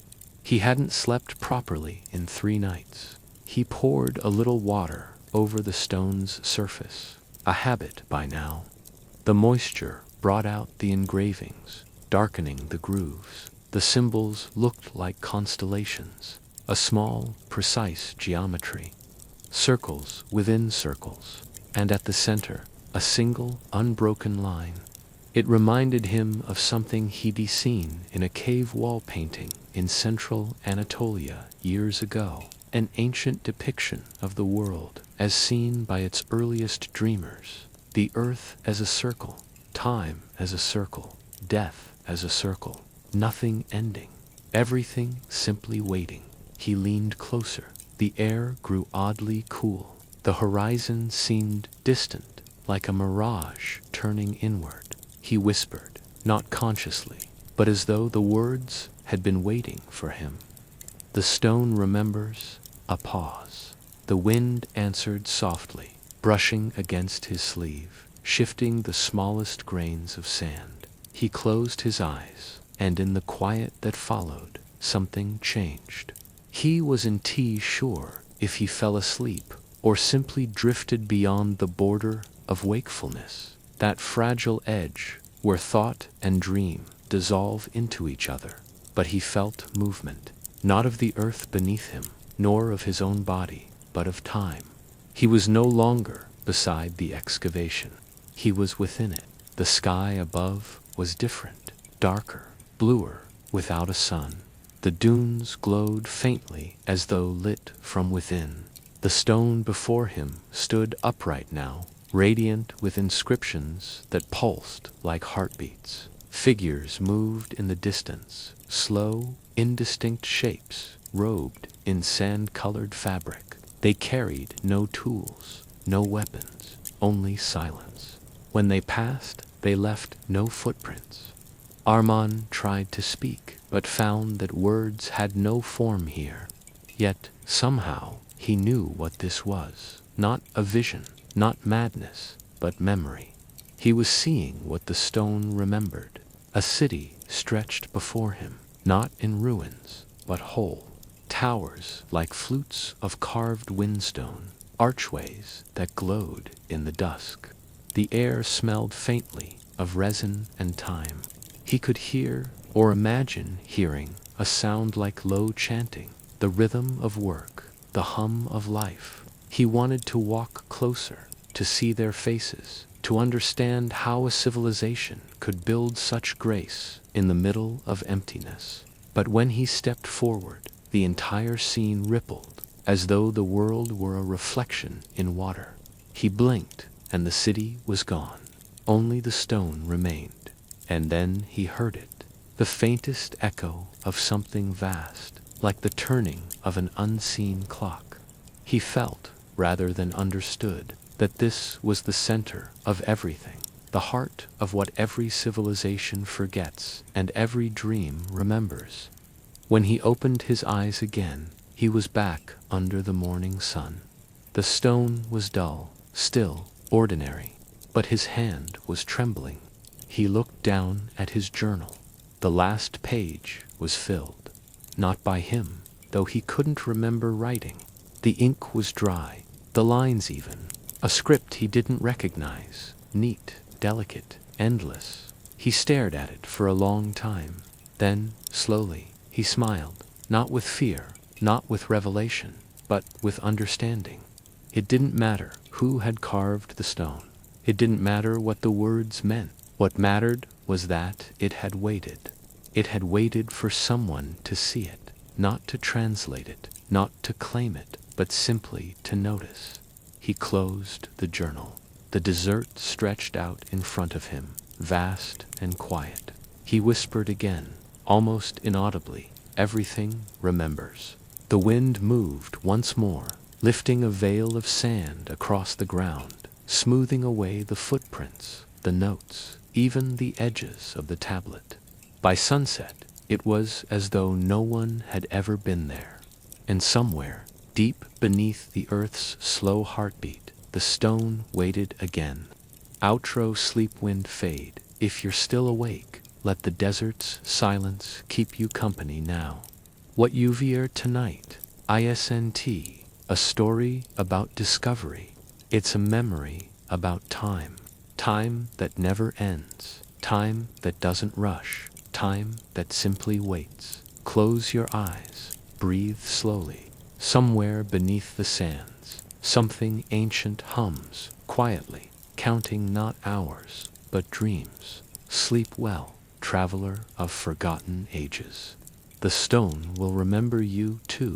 He hadn't slept properly in 3 nights. He poured a little water over the stone's surface, a habit by now. The moisture brought out the engravings, darkening the grooves. The symbols looked like constellations, a small, precise geometry. Circles within circles, and at the center, a single, unbroken line. It reminded him of something he'd seen in a cave wall painting in central Anatolia years ago, an ancient depiction of the world as seen by its earliest dreamers, the earth as a circle, time as a circle, death as a circle, nothing ending, everything simply waiting. He leaned closer. The air grew oddly cool. The horizon seemed distant, like a mirage turning inward. He whispered, not consciously, but as though the words had been waiting for him. The stone remembers a pause. The wind answered softly, brushing against his sleeve, shifting the smallest grains of sand. He closed his eyes, and in the quiet that followed, something changed. He wasn't sure if he fell asleep or simply drifted beyond the border of wakefulness, that fragile edge where thought and dream dissolve into each other. But he felt movement, not of the earth beneath him, nor of his own body, but of time. He was no longer beside the excavation. He was within it. The sky above was different, darker, bluer, without a sun. The dunes glowed faintly as though lit from within. The stone before him stood upright now, radiant with inscriptions that pulsed like heartbeats. Figures moved in the distance, slow, indistinct shapes, robed in sand-colored fabric. They carried no tools, no weapons, only silence. When they passed, they left no footprints. Arman tried to speak, but found that words had no form here. Yet, somehow, he knew what this was. Not a vision, not madness, but memory. He was seeing what the stone remembered. A city stretched before him, not in ruins, but whole. Towers like flutes of carved windstone, archways that glowed in the dusk. The air smelled faintly of resin and time. He could hear, or imagine hearing, a sound like low chanting, the rhythm of work, the hum of life. He wanted to walk closer, to see their faces, to understand how a civilization could build such grace in the middle of emptiness. But when he stepped forward, the entire scene rippled, as though the world were a reflection in water. He blinked, and the city was gone. Only the stone remained. And then he heard it, the faintest echo of something vast, like the turning of an unseen clock. He felt, rather than understood, that this was the center of everything, the heart of what every civilization forgets and every dream remembers. When he opened his eyes again, he was back under the morning sun. The stone was dull, still, ordinary, but his hand was trembling. He looked down at his journal. The last page was filled. Not by him, though he couldn't remember writing. The ink was dry, the lines even. A script he didn't recognize, neat, delicate, endless. He stared at it for a long time. Then, slowly, he smiled, not with fear, not with revelation, but with understanding. It didn't matter who had carved the stone. It didn't matter what the words meant. What mattered was that it had waited. It had waited for someone to see it, not to translate it, not to claim it, but simply to notice. He closed the journal. The desert stretched out in front of him, vast and quiet. He whispered again, almost inaudibly, "Everything remembers." The wind moved once more, lifting a veil of sand across the ground, smoothing away the footprints, the notes, even the edges of the tablet. By sunset, it was as though no one had ever been there. And somewhere, deep beneath the earth's slow heartbeat, the stone waited again. Outro sleep wind fade. If you're still awake, let the desert's silence keep you company now. What UVR tonight? ISNT, a story about discovery. It's a memory about time. Time that never ends. Time that doesn't rush. Time that simply waits. Close your eyes. Breathe slowly. Somewhere beneath the sands, something ancient hums, quietly, counting not hours, but dreams. Sleep well, traveler of forgotten ages. The stone will remember you too.